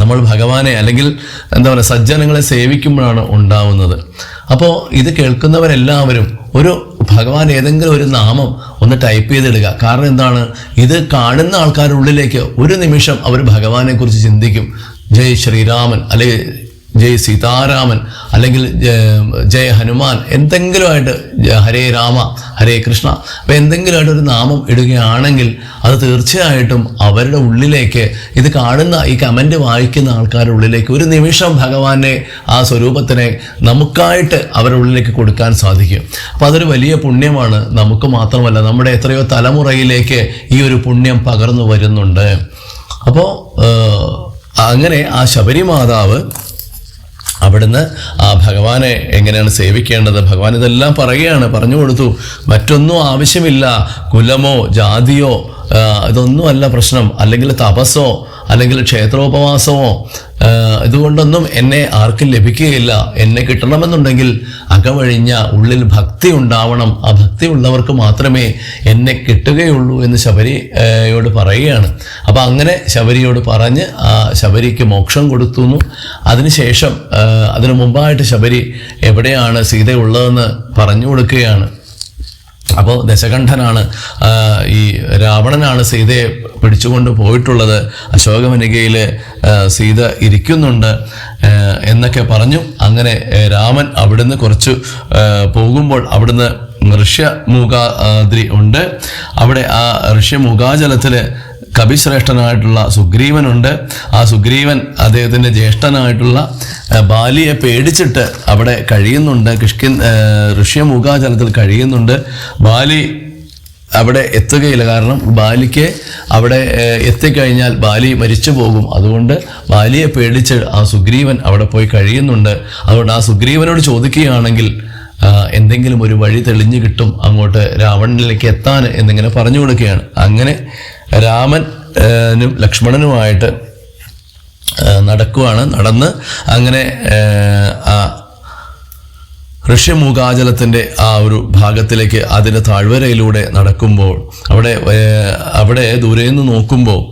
നമ്മൾ ഭഗവാനെ അല്ലെങ്കിൽ എന്താ പറയുക സജ്ജനങ്ങളെ സേവിക്കുമ്പോഴാണ് ഉണ്ടാവുന്നത്. അപ്പോൾ ഇത് കേൾക്കുന്നവരെല്ലാവരും ഒരു ഭഗവാൻ ഏതെങ്കിലും ഒരു നാമം ഒന്ന് ടൈപ്പ് ചെയ്തിടുക. കാരണം എന്താണ്, ഇത് കാണുന്ന ആൾക്കാരുടെ ഉള്ളിലേക്ക് ഒരു നിമിഷം അവർ ഭഗവാനെ കുറിച്ച് ചിന്തിക്കും. ജയ് ശ്രീരാമൻ, അല്ലെങ്കിൽ ജയ് സീതാരാമൻ, അല്ലെങ്കിൽ ജയ ഹനുമാൻ, എന്തെങ്കിലുമായിട്ട് ഹരേ രാമ ഹരേ കൃഷ്ണ, അപ്പം എന്തെങ്കിലുമായിട്ട് ഒരു നാമം ഇടുകയാണെങ്കിൽ അത് തീർച്ചയായിട്ടും അവരുടെ ഉള്ളിലേക്ക്, ഇത് കാണുന്ന ഈ കമൻറ്റ് വായിക്കുന്ന ആൾക്കാരുടെ ഉള്ളിലേക്ക് ഒരു നിമിഷം ഭഗവാനെ, ആ സ്വരൂപത്തിനെ നമുക്കായിട്ട് അവരുടെ ഉള്ളിലേക്ക് കൊടുക്കാൻ സാധിക്കും. അപ്പോൾ അതൊരു വലിയ പുണ്യമാണ്. നമുക്ക് മാത്രമല്ല, നമ്മുടെ എത്രയോ തലമുറയിലേക്ക് ഈ ഒരു പുണ്യം പകർന്നു വരുന്നുണ്ട്. അപ്പോൾ അങ്ങനെ ആ ശബരി മാതാവ് അവിടുന്ന് ആ ഭഗവാനെ എങ്ങനെയാണ് സേവിക്കേണ്ടത്, ഭഗവാൻ ഇതെല്ലാം പറയുകയാണ്, പറഞ്ഞു കൊടുത്തു. മറ്റൊന്നും ആവശ്യമില്ല, കുലമോ ജാതിയോ ഇതൊന്നുമല്ല പ്രശ്നം, അല്ലെങ്കിൽ തപസ്സോ അല്ലെങ്കിൽ ക്ഷേത്രോപവാസമോ ഇതുകൊണ്ടൊന്നും എന്നെ ആർക്കും ലഭിക്കുകയില്ല. എന്നെ കിട്ടണമെന്നുണ്ടെങ്കിൽ അകമഴിഞ്ഞ ഉള്ളിൽ ഭക്തി ഉണ്ടാവണം. ആ ഭക്തി ഉള്ളവർക്ക് മാത്രമേ എന്നെ കിട്ടുകയുള്ളൂ എന്ന് ശബരിയോട് പറയുകയാണ്. അപ്പം അങ്ങനെ ശബരിയോട് പറഞ്ഞ് ആ ശബരിക്ക് മോക്ഷം കൊടുത്തുന്നു. അതിനുശേഷം അതിനു മുമ്പായിട്ട് ശബരി എവിടെയാണ് സീത ഉള്ളതെന്ന് പറഞ്ഞു കൊടുക്കുകയാണ്. അപ്പോൾ ദശകണ്ഠനാണ്, ഈ രാവണനാണ് സീതയെ പിടിച്ചുകൊണ്ട് പോയിട്ടുള്ളത്. അശോകവനികയിൽ സീത ഇരിക്കുന്നുണ്ട് എന്നൊക്കെ പറഞ്ഞു. അങ്ങനെ രാമൻ അവിടുന്ന് കുറച്ച് പോകുമ്പോൾ അവിടുന്ന് ഋഷ്യമുഖാദ്രി ഉണ്ട്. അവിടെ ആ ഋഷ്യമുഖാജലത്തിൽ കവിശ്രേഷ്ഠനായിട്ടുള്ള സുഗ്രീവനുണ്ട്. ആ സുഗ്രീവൻ അദ്ദേഹത്തിൻ്റെ ജ്യേഷ്ഠനായിട്ടുള്ള ബാലിയെ പേടിച്ചിട്ട് അവിടെ കഴിയുന്നുണ്ട്. ഋഷ്യമുഖാജലത്തിൽ കഴിയുന്നുണ്ട്. ബാലി അവിടെ എത്തുകയില്ല. കാരണം ബാലിക്ക് അവിടെ എത്തിക്കഴിഞ്ഞാൽ ബാലി മരിച്ചു പോകും. അതുകൊണ്ട് ബാലിയെ പേടിച്ച് ആ സുഗ്രീവൻ അവിടെ പോയി കഴിയുന്നുണ്ട്. അതുകൊണ്ട് ആ സുഗ്രീവനോട് ചോദിക്കുകയാണെങ്കിൽ എന്തെങ്കിലും ഒരു വഴി തെളിഞ്ഞു കിട്ടും അങ്ങോട്ട് രാവണനിലേക്ക് എത്താൻ എന്നിങ്ങനെ പറഞ്ഞു കൊടുക്കുകയാണ്. അങ്ങനെ രാമനും ലക്ഷ്മണനുമായിട്ട് നടക്കുവാണ്. നടന്ന് അങ്ങനെ ആ ഋഷ്യമുഖാചലത്തിൻ്റെ ആ ഒരു ഭാഗത്തിലേക്ക് അതിൻ്റെ താഴ്വരയിലൂടെ നടക്കുമ്പോൾ അവിടെ ദൂരെ നിന്ന് നോക്കുമ്പോൾ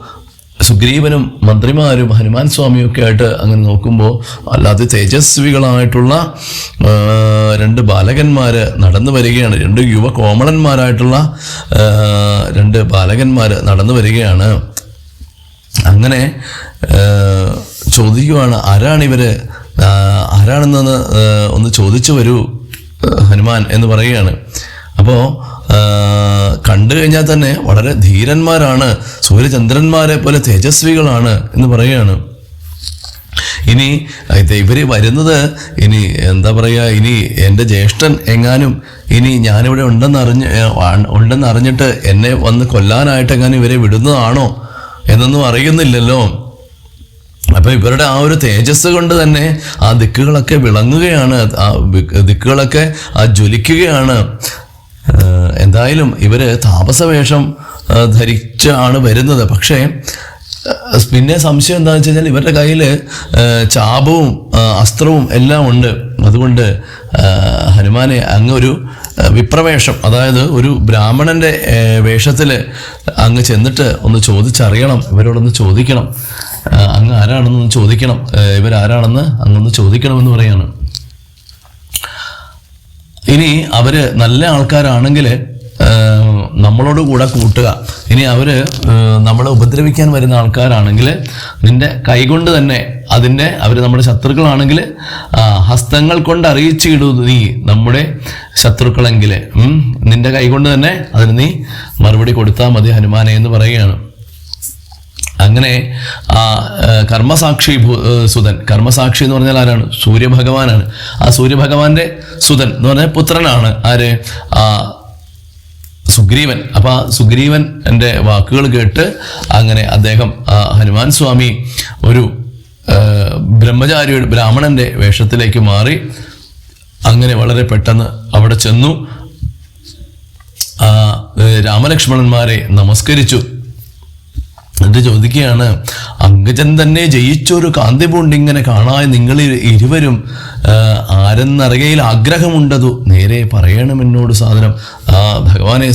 സുഗ്രീവനും മന്ത്രിമാരും ഹനുമാൻ സ്വാമിയൊക്കെ ആയിട്ട് അങ്ങനെ നോക്കുമ്പോൾ അല്ലാതെ തേജസ്വികളായിട്ടുള്ള രണ്ട് ബാലകന്മാർ നടന്നു വരികയാണ്. രണ്ട് യുവ കോമളന്മാരായിട്ടുള്ള രണ്ട് ബാലകന്മാർ നടന്നു വരികയാണ്. അങ്ങനെ ചോദിക്കുവാണ്, ആരാണെന്ന് ഒന്ന് ചോദിച്ചു വരൂ ഹനുമാൻ എന്ന് പറയുകയാണ്. അപ്പോൾ കണ്ടു കഴിഞ്ഞാൽ തന്നെ വളരെ ധീരന്മാരാണ്, സൂര്യചന്ദ്രന്മാരെ പോലെ തേജസ്വികളാണ് എന്ന് പറയുകയാണ്. ഇനി ഇവര് വരുന്നത് ഇനി എന്താ പറയുക, ഇനി എൻ്റെ ജ്യേഷ്ഠൻ എങ്ങാനും ഇനി ഞാനിവിടെ ഉണ്ടെന്ന് അറിഞ്ഞിട്ട് എന്നെ വന്ന് കൊല്ലാനായിട്ട് എങ്ങാനും ഇവരെ വിടുന്നതാണോ എന്നൊന്നും അറിയുന്നില്ലല്ലോ. അപ്പം ഇവരുടെ ആ ഒരു തേജസ് കൊണ്ട് തന്നെ ആ ദിക്കുകളൊക്കെ വിളങ്ങുകയാണ്, ആ ദിക്കുകളൊക്കെ ജ്വലിക്കുകയാണ്. എന്തായാലും ഇവര് താപസവേഷം ധരിച്ചാണ് വരുന്നത്. പക്ഷേ പിന്നെ സംശയം എന്താണെന്ന് വെച്ച് കഴിഞ്ഞാൽ ഇവരുടെ കയ്യിൽ ചാപവും അസ്ത്രവും എല്ലാം ഉണ്ട്. അതുകൊണ്ട് ഹനുമാനെ അങ്ങൊരു വിപ്രവേഷം, അതായത് ഒരു ബ്രാഹ്മണന്റെ വേഷത്തിൽ അങ്ങ് ചെന്നിട്ട് ഒന്ന് ചോദിച്ചറിയണം, ഇവരോടൊന്ന് ചോദിക്കണം, അങ്ങ് ആരാണെന്നൊന്ന് ചോദിക്കണം, ഇവരാരാണെന്ന് അങ്ങൊന്ന് ചോദിക്കണമെന്ന് പറയാണ്. ഇനി അവര് നല്ല ആൾക്കാരാണെങ്കിൽ നമ്മളോട് കൂടെ കൂട്ടുക. ഇനി അവര് നമ്മളെ ഉപദ്രവിക്കാൻ വരുന്ന ആൾക്കാരാണെങ്കിൽ നിന്റെ കൈകൊണ്ട് തന്നെ അവർ നമ്മുടെ ശത്രുക്കളാണെങ്കിൽ ഹസ്തങ്ങൾ കൊണ്ട് അറിയിച്ചിടൂ നീ നമ്മുടെ ശത്രുക്കളെങ്കിൽ നിന്റെ കൈകൊണ്ട് തന്നെ അതിന് നീ മറുപടി കൊടുത്താൽ മതി ഹനുമാനെ എന്ന് പറയുകയാണ്. അങ്ങനെ ആ കർമ്മസാക്ഷി സുതൻ, കർമ്മസാക്ഷി എന്ന് പറഞ്ഞാൽ ആരാണ്? സൂര്യഭഗവാനാണ്. ആ സൂര്യഭഗവാന്റെ സുതൻ എന്ന് പറഞ്ഞാൽ പുത്രനാണ് ആര്? ആ സുഗ്രീവൻ. അപ്പൊ ആ സുഗ്രീവൻ എൻ്റെ വാക്കുകൾ കേട്ട് അങ്ങനെ അദ്ദേഹം ഹനുമാൻ സ്വാമി ഒരു ബ്രഹ്മചാരിയുടെ ബ്രാഹ്മണന്റെ വേഷത്തിലേക്ക് മാറി അങ്ങനെ വളരെ പെട്ടെന്ന് അവിടെ ചെന്നു. രാമലക്ഷ്മണന്മാരെ നമസ്കരിച്ചു. എന്നിട്ട് ചോദിക്കുകയാണ്, അങ്കജൻ തന്നെ ജയിച്ചൊരു കാന്തി പൂണ്ടിങ്ങനെ കാണാൻ നിങ്ങൾ ഇരുവരും ആരെന്നറിയയിൽ ആഗ്രഹമുണ്ടതു നേരെ പറയണം എന്നോട് സാധനം. ആ ഭഗവാനെ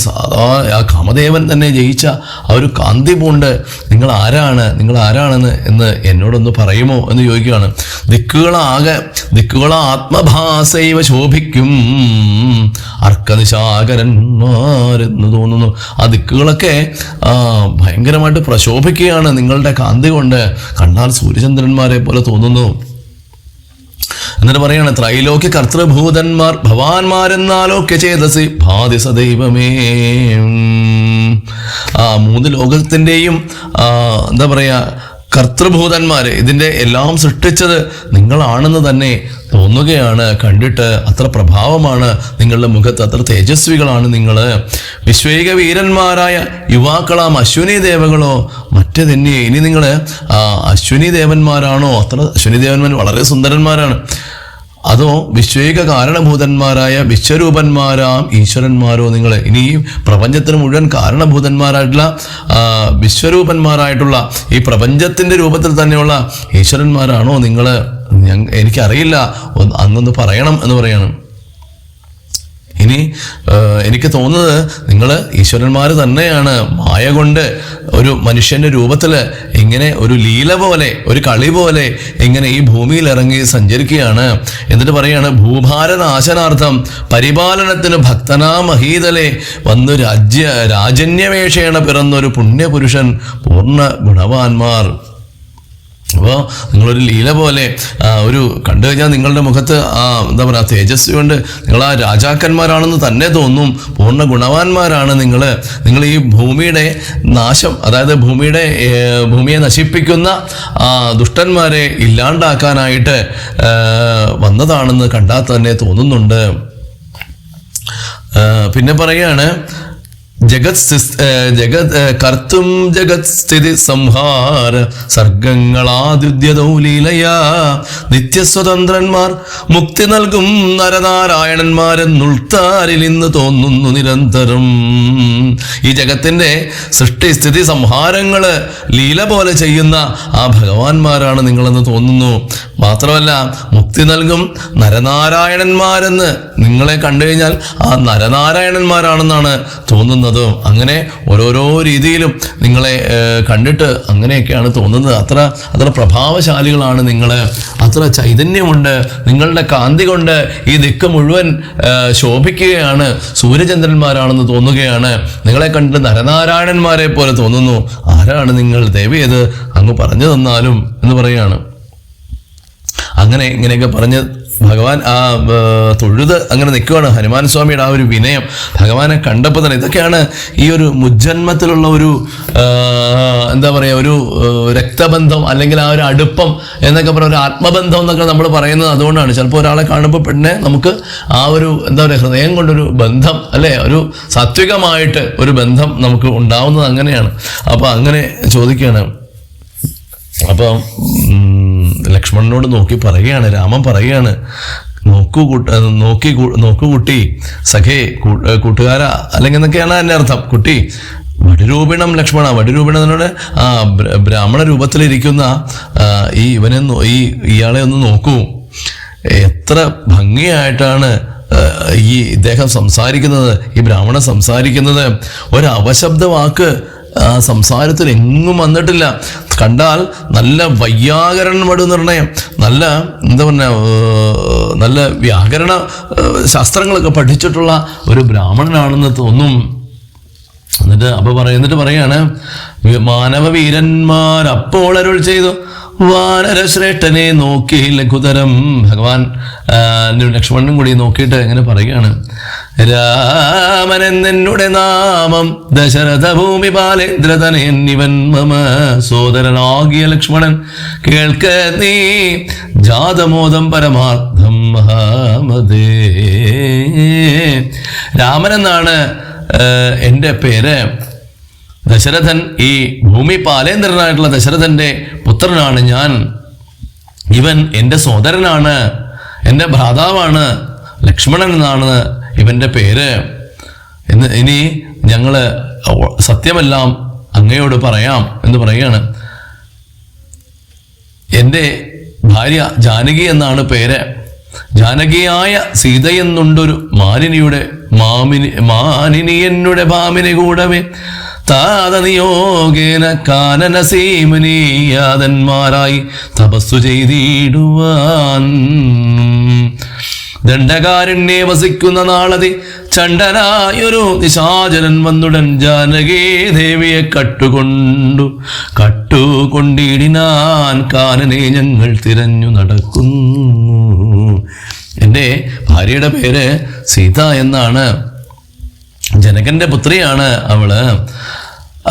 ആ കാമദേവൻ തന്നെ ജയിച്ച ആ ഒരു കാന്തി പൂണ്ട് നിങ്ങൾ ആരാണെന്ന് എന്ന് എന്നോടൊന്ന് പറയുമോ എന്ന് ചോദിക്കുകയാണ്. ദിക്കുകള ആത്മഭാസൈവ ശോഭിക്കും അർക്കനിശാകരന്മാരെന്ന് തോന്നുന്നു. ആ ദിക്കുകളൊക്കെ ഭയങ്കരമായിട്ട് പ്രശോഭിക്കുകയാണ് നിങ്ങളുടെ കാന്തി കൊണ്ട്. കണ്ടാൽ സൂര്യചന്ദ്രന്മാരെ പോലെ തോന്നുന്നു. എന്നിട്ട് പറയാണ്, ത്രൈലോക്യ കർത്തൃഭൂതന്മാർ ഭവാന്മാരെന്നാലോക്യ ചേതസി ഭാതി സദൈവമേ. മൂന്ന് ലോകത്തിൻ്റെയും എന്താ പറയാ കർത്തൃഭൂതന്മാര്, ഇതിൻ്റെ എല്ലാം സൃഷ്ടിച്ചത് നിങ്ങളാണെന്ന് തന്നെ തോന്നുകയാണ്. കണ്ടിട്ട് അത്ര പ്രഭാവമാണ് നിങ്ങളുടെ മുഖത്ത്, അത്ര തേജസ്വികളാണ് നിങ്ങൾ. വിശ്വൈക വീരന്മാരായ യുവാക്കളാം അശ്വിനി ദേവകളോ മറ്റേതന്നെ. ഇനി നിങ്ങൾ അശ്വിനി ദേവന്മാരാണോ? അത്ര അശ്വിനി ദേവന്മാർ വളരെ സുന്ദരന്മാരാണ്. അതോ വിശ്വൈക കാരണഭൂതന്മാരായ വിശ്വരൂപന്മാരാം ഈശ്വരന്മാരോ നിങ്ങൾ? ഇനി ഈ പ്രപഞ്ചത്തിന് മുഴുവൻ കാരണഭൂതന്മാരായിട്ടുള്ള വിശ്വരൂപന്മാരായിട്ടുള്ള ഈ പ്രപഞ്ചത്തിന്റെ രൂപത്തിൽ തന്നെയുള്ള ഈശ്വരന്മാരാണോ നിങ്ങൾ? എനിക്കറിയില്ല, അങ്ങൊന്ന് പറയണം എന്ന് പറയണം. ഇനി എനിക്ക് തോന്നുന്നത് നിങ്ങൾ ഈശ്വരന്മാർ തന്നെയാണ്. മായ കൊണ്ട് ഒരു മനുഷ്യന്റെ രൂപത്തിൽ ഇങ്ങനെ ഒരു ലീല പോലെ, ഒരു കളി പോലെ ഇങ്ങനെ ഈ ഭൂമിയിൽ ഇറങ്ങി സഞ്ചരിക്കുകയാണ്. എന്നിട്ട് പറയാണ്, ഭൂഭാരനാശനാർത്ഥം പരിപാലനത്തിന് ഭക്തനാ മഹീതലെ വന്നു രാജന്യവേഷേണ പിറന്നൊരു പുണ്യപുരുഷൻ പൂർണ്ണ ഗുണവാന്മാർ. അപ്പോൾ നിങ്ങളൊരു ലീല പോലെ ഒരു കണ്ടു കഴിഞ്ഞാൽ നിങ്ങളുടെ മുഖത്ത് എന്താ പറയുക തേജസ്വി കൊണ്ട് നിങ്ങൾ ആ രാജാക്കന്മാരാണെന്ന് തന്നെ തോന്നും. പൂർണ്ണ ഗുണവാന്മാരാണ് നിങ്ങൾ ഈ ഭൂമിയുടെ നാശം, അതായത് ഭൂമിയെ നശിപ്പിക്കുന്ന ദുഷ്ടന്മാരെ ഇല്ലാണ്ടാക്കാനായിട്ട് വന്നതാണെന്ന് കണ്ടാൽ തന്നെ തോന്നുന്നുണ്ട്. പിന്നെ പറയാണ്, കർത്തും ജഗത് സ്ഥിതി സംഹാര സർഗങ്ങളാദ്യുദ്യതോ ലീലയാ നിത്യസ്വതന്ത്രന്മാർ മുക്തി നൽകും നരനാരായണന്മാരെന്നുൾത്താരിൽ ഇന്ന് തോന്നുന്നു നിരന്തരം. ഈ ജഗത്തിന്റെ സൃഷ്ടി സ്ഥിതി സംഹാരങ്ങള് ലീല പോലെ ചെയ്യുന്ന ആ ഭഗവാന്മാരാണ് നിങ്ങളെന്ന് തോന്നുന്നു. മാത്രമല്ല മുക്തി നൽകും നരനാരായണന്മാരെന്ന് നിങ്ങളെ കണ്ടു കഴിഞ്ഞാൽ ആ നരനാരായണന്മാരാണെന്നാണ് തോന്നുന്നത്. അങ്ങനെ ഓരോരോ രീതിയിലും നിങ്ങളെ കണ്ടിട്ട് അങ്ങനെയൊക്കെയാണ് തോന്നുന്നത്. അത്ര പ്രഭാവശാലികളാണ് നിങ്ങൾ, അത്ര ചൈതന്യമുണ്ട് നിങ്ങളുടെ കാന്തി കൊണ്ട് ഈ ദിക്ക് മുഴുവൻ ശോഭിക്കുകയാണ്. സൂര്യചന്ദ്രന്മാരാണെന്ന് തോന്നുകയാണ്. നിങ്ങളെ കണ്ടിട്ട് നരനാരായണന്മാരെ പോലെ തോന്നുന്നു. ആരാണ് നിങ്ങൾ? ദയവേത് അങ്ങ് പറഞ്ഞു തന്നാലും എന്ന് പറയാണ്. അങ്ങനെ ഇങ്ങനെയൊക്കെ പറഞ്ഞ് ഭഗവാൻ തൊഴുത് അങ്ങനെ നിൽക്കുകയാണ്. ഹനുമാൻ സ്വാമിയുടെ ആ ഒരു വിനയം ഭഗവാനെ കണ്ടപ്പോൾ തന്നെ, ഇതൊക്കെയാണ് ഈ ഒരു മുജ്ജന്മത്തിലുള്ള ഒരു എന്താ പറയുക, ഒരു രക്തബന്ധം അല്ലെങ്കിൽ ആ ഒരു അടുപ്പം എന്നൊക്കെ പറയുക, ഒരു ആത്മബന്ധം എന്നൊക്കെ നമ്മൾ പറയുന്നത് അതുകൊണ്ടാണ്. ചിലപ്പോൾ ഒരാളെ കാണുമ്പോൾ പിന്നെ നമുക്ക് ആ ഒരു എന്താ പറയുക ഹൃദയം കൊണ്ടൊരു ബന്ധം, അല്ലേ, ഒരു സാത്വികമായിട്ട് ഒരു ബന്ധം നമുക്ക് ഉണ്ടാവുന്നത് അങ്ങനെയാണ്. അപ്പോൾ അങ്ങനെ ചോദിക്കുകയാണ്. അപ്പം ലക്ഷ്മണനോട് നോക്കി പറയുകയാണ്, രാമൻ പറയുകയാണ്, നോക്കൂ കുട്ടി, സഖേ, കൂട്ടുകാരാ, അല്ലെങ്കിൽ എന്നൊക്കെയാണ് അതിൻ്റെ അർത്ഥം. കുട്ടി, വടിരൂപിണം ലക്ഷ്മണ, വടിരൂപിണനോട് ബ്രാഹ്മണ രൂപത്തിലിരിക്കുന്ന ഇയാളെ ഒന്ന് നോക്കൂ. എത്ര ഭംഗിയായിട്ടാണ് ഇദ്ദേഹം സംസാരിക്കുന്നത്, ഈ ബ്രാഹ്മണൻ സംസാരിക്കുന്നത്. ഒരവശബ്ദ വാക്ക് സംസാരത്തിൽ എങ്ങും വന്നിട്ടില്ല. കണ്ടാൽ നല്ല വൈയാകരണ നിർണയം, നല്ല എന്താ പറഞ്ഞ നല്ല വ്യാകരണ ശാസ്ത്രങ്ങളൊക്കെ പഠിച്ചിട്ടുള്ള ഒരു ബ്രാഹ്മണനാണെന്ന് തോന്നും. എന്നിട്ട് പറയാണ്, മാനവവീരന്മാർ അപ്പോൾ അരുൾ ചെയ്തു വാനരശ്രേഷ്ഠനെ നോക്കി ലഘുതരം. ഭഗവാൻ ലക്ഷ്മണനും കൂടി നോക്കിയിട്ട് എങ്ങനെ പറയുകയാണ്, രാമനെന്നുടെ നാമം ദശരഥ ഭൂമി ബാലേന്ദ്രതനയന്നിവൻ മമ സോദരനാകിയ ലക്ഷ്മണൻ കേൾക്ക നീ ജാതമോദം പരമാർത്ഥം മഹാമതേ. രാമനെന്നാണ് എൻ്റെ പേര്. ദശരഥൻ, ഈ ഭൂമി പാലേന്ദ്രനായിട്ടുള്ള ദശരഥന്റെ പുത്രനാണ് ഞാൻ. ഇവൻ എൻ്റെ സോദരനാണ്, എൻ്റെ ഭ്രാതാവാണ്, ലക്ഷ്മണൻ എന്നാണ് ഇവൻ്റെ പേര്. ഇനി ഞങ്ങൾ സത്യമെല്ലാം അങ്ങയോട് പറയാം എന്ന് പറയുകയാണ്. എൻ്റെ ഭാര്യ ജാനകി എന്നാണ് പേര്. ജാനകിയായ സീതയെന്നുണ്ടൊരു മാനിനി എന്നുടെ ഭാമിനി കൂടവേ താതനിയോഗേന കാനന സീമനീയാതന്മാരായി തപസ്സു ചെയ്തിടുവാൻ. ദണ്ഡകാരണ്യെ വസിക്കുന്ന നാളതി ചണ്ടനായൊരു നിശാചരൻ വന്നുടൻ ജാനകീ ദേവിയെ കട്ടുകൊണ്ടിടിനാൻ കാനനെ ഞങ്ങൾ തിരഞ്ഞു നടക്കുന്നു. എൻ്റെ ഭാര്യയുടെ പേര് സീത എന്നാണ്. ജനകന്റെ പുത്രിയാണ് അവള്.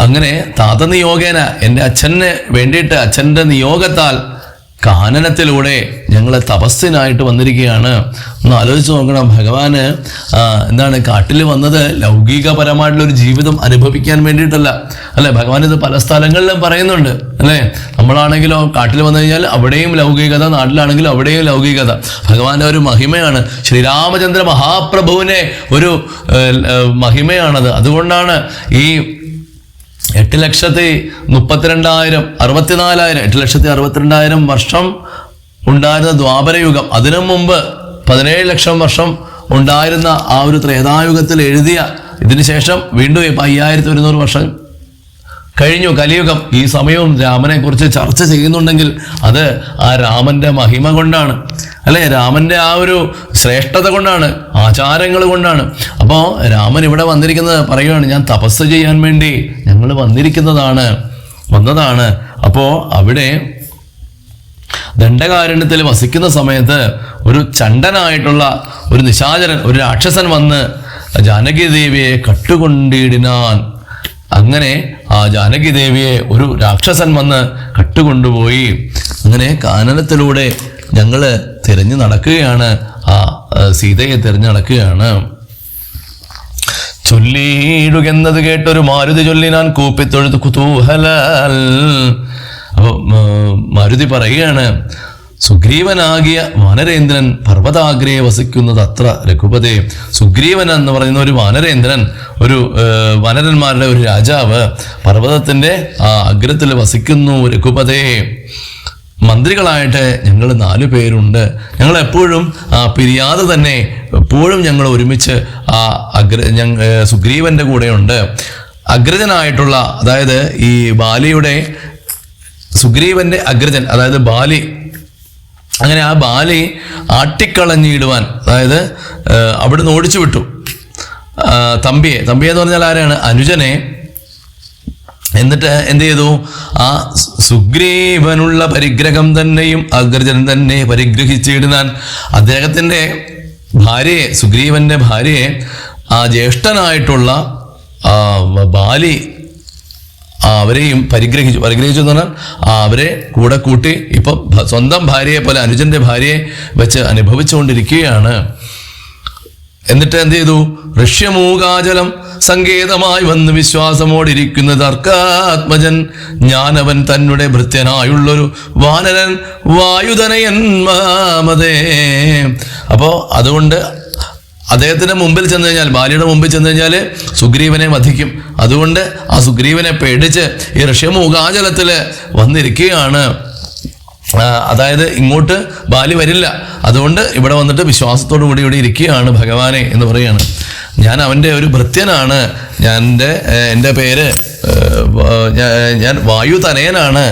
അങ്ങനെ താതനിയോഗേന എൻ്റെ അച്ഛന് വേണ്ടിയിട്ട് അച്ഛൻ്റെ നിയോഗത്താൽ കാനനത്തിലൂടെ ഞങ്ങൾ തപസ്സിനായിട്ട് വന്നിരിക്കുകയാണ്. ഒന്ന് ആലോചിച്ച് നോക്കണം. ഭഗവാന് എന്താണ് കാട്ടിൽ വന്നത് ലൗകികപരമായിട്ടുള്ളൊരു ജീവിതം അനുഭവിക്കാൻ വേണ്ടിയിട്ടല്ല അല്ലെ. ഭഗവാൻ ഇത് പല സ്ഥലങ്ങളിലും പറയുന്നുണ്ട് അല്ലേ. നമ്മളാണെങ്കിലോ കാട്ടിൽ വന്നു കഴിഞ്ഞാൽ അവിടെയും ലൗകികത, നാട്ടിലാണെങ്കിലും അവിടെയും ലൗകികത. ഭഗവാന്റെ ഒരു മഹിമയാണ്. ശ്രീരാമചന്ദ്ര മഹാപ്രഭുവിനെ ഒരു മഹിമയാണത്. അതുകൊണ്ടാണ് ഈ 8,32,000 64,000 8,62,000 വർഷം ഉണ്ടായിരുന്ന ദ്വാപരയുഗം, അതിനു മുമ്പ് 17 ലക്ഷം വർഷം ഉണ്ടായിരുന്ന ആ ഒരു ത്രേതായുഗത്തിൽ എഴുതിയ, ഇതിനു ശേഷം വീണ്ടും 5100 വർഷം കഴിഞ്ഞു കലിയുഗം. ഈ സമയവും രാമനെ കുറിച്ച് ചർച്ച ചെയ്യുന്നുണ്ടെങ്കിൽ അത് ആ രാമന്റെ മഹിമ കൊണ്ടാണ് അല്ലെ, രാമന്റെ ആ ഒരു ശ്രേഷ്ഠത കൊണ്ടാണ്, ആചാരങ്ങൾ കൊണ്ടാണ്. അപ്പോൾ രാമൻ ഇവിടെ വന്നിരിക്കുന്നത് പറയുകയാണ്, ഞാൻ തപസ് ചെയ്യാൻ വേണ്ടി ഞങ്ങൾ വന്നതാണ്. അപ്പോൾ അവിടെ ദണ്ഡകാരണ്യത്തിൽ വസിക്കുന്ന സമയത്ത് ഒരു ചണ്ടനായിട്ടുള്ള ഒരു നിശാചരൻ, ഒരു രാക്ഷസൻ വന്ന് ജാനകി ദേവിയെ കട്ടുകൊണ്ടിടിനാൻ. അങ്ങനെ ആ ജാനകി ദേവിയെ ഒരു രാക്ഷസൻ വന്ന് കട്ടുകൊണ്ടുപോയി. അങ്ങനെ കാനനത്തിലൂടെ ഞങ്ങള് തിരഞ്ഞു നടക്കുകയാണ്, ആ സീതയെ തിരഞ്ഞു നടക്കുകയാണ്. ചൊല്ലിയിടുകെന്നത് കേട്ടൊരു മാരുതി ചൊല്ലിനാൻ കൂപ്പിത്തൊഴുതു കുതൂഹല. അപ്പൊ മാരുതി പറയുകയാണ്, സുഗ്രീവനാകിയ വാനരേന്ദ്രൻ പർവ്വതാഗ്രയെ വസിക്കുന്നത് അത്ര രഘുപതേ. സുഗ്രീവൻ എന്ന് പറയുന്ന ഒരു വാനരേന്ദ്രൻ, ഒരു വാനരന്മാരുടെ ഒരു രാജാവ് പർവ്വതത്തിന്റെ ആ അഗ്രത്തിൽ വസിക്കുന്നു രഘുപതേ. മന്ത്രികളായിട്ട് ഞങ്ങൾ 4 പേരുണ്ട്. ഞങ്ങൾ എപ്പോഴും പിരിയാതെ തന്നെ എപ്പോഴും ഞങ്ങൾ ഒരുമിച്ച് ആ സുഗ്രീവന്റെ കൂടെയുണ്ട്. അഗ്രജനായിട്ടുള്ള, അതായത് ഈ ബാലിയുടെ സുഗ്രീവന്റെ അഗ്രജൻ, അതായത് ബാലി. അങ്ങനെ ആ ബാലി ആട്ടിക്കളഞ്ഞിടുവാൻ, അതായത് അവിടുന്ന് ഓടിച്ചു വിട്ടു തമ്പിയെ എന്ന് പറഞ്ഞാൽ ആരാണ്? അനുജനെ. എന്നിട്ട് എന്ത് ചെയ്തു? ആ സുഗ്രീവനുള്ള പരിഗ്രഹം തന്നെയും അഗ്രജൻ തന്നെ പരിഗ്രഹിച്ചിടുന്നാൻ. അദ്ദേഹത്തിന്റെ ഭാര്യയെ, സുഗ്രീവന്റെ ഭാര്യയെ ആ ജ്യേഷ്ഠനായിട്ടുള്ള ബാലി അവരെയും പരിഗ്രഹിച്ചു എന്ന് പറഞ്ഞാൽ അവരെ കൂടെ കൂട്ടി ഇപ്പം സ്വന്തം ഭാര്യയെ പോലെ അനുജന്റെ ഭാര്യയെ വെച്ച് അനുഭവിച്ചുകൊണ്ടിരിക്കുകയാണ്. എന്നിട്ട് എന്ത് ചെയ്തു? ഋഷ്യമൂകാചലം സങ്കേതമായി വന്ന് വിശ്വാസമോടിരിക്കുന്ന തർക്കാത്മജൻ ഞാനവൻ തന്നെ ഭൃത്യനായുള്ളൊരു വാനരൻ വായുധനയൻ മാമതേ. അപ്പോ അതുകൊണ്ട് അദ്ദേഹത്തിന്റെ മുമ്പിൽ ചെന്ന് കഴിഞ്ഞാൽ, ബാലിയുടെ മുമ്പിൽ ചെന്ന് കഴിഞ്ഞാൽ സുഗ്രീവനെ വധിക്കും. അതുകൊണ്ട് ആ സുഗ്രീവനെ പേടിച്ച് ഈ ഋഷ്യമൂകാചലത്തില് വന്നിരിക്കുകയാണ്. അതായത് ഇങ്ങോട്ട് ബാലി വരില്ല. അതുകൊണ്ട് ഇവിടെ വന്നിട്ട് വിശ്വാസത്തോടു കൂടി ഇവിടെ ഇരിക്കുകയാണ് ഭഗവാനെ എന്ന് പറയാണ്. ഞാൻ അവൻ്റെ ഒരു ഭൃത്യനാണ്. എൻ്റെ പേര് ഞാൻ വായുതനയനാണ്.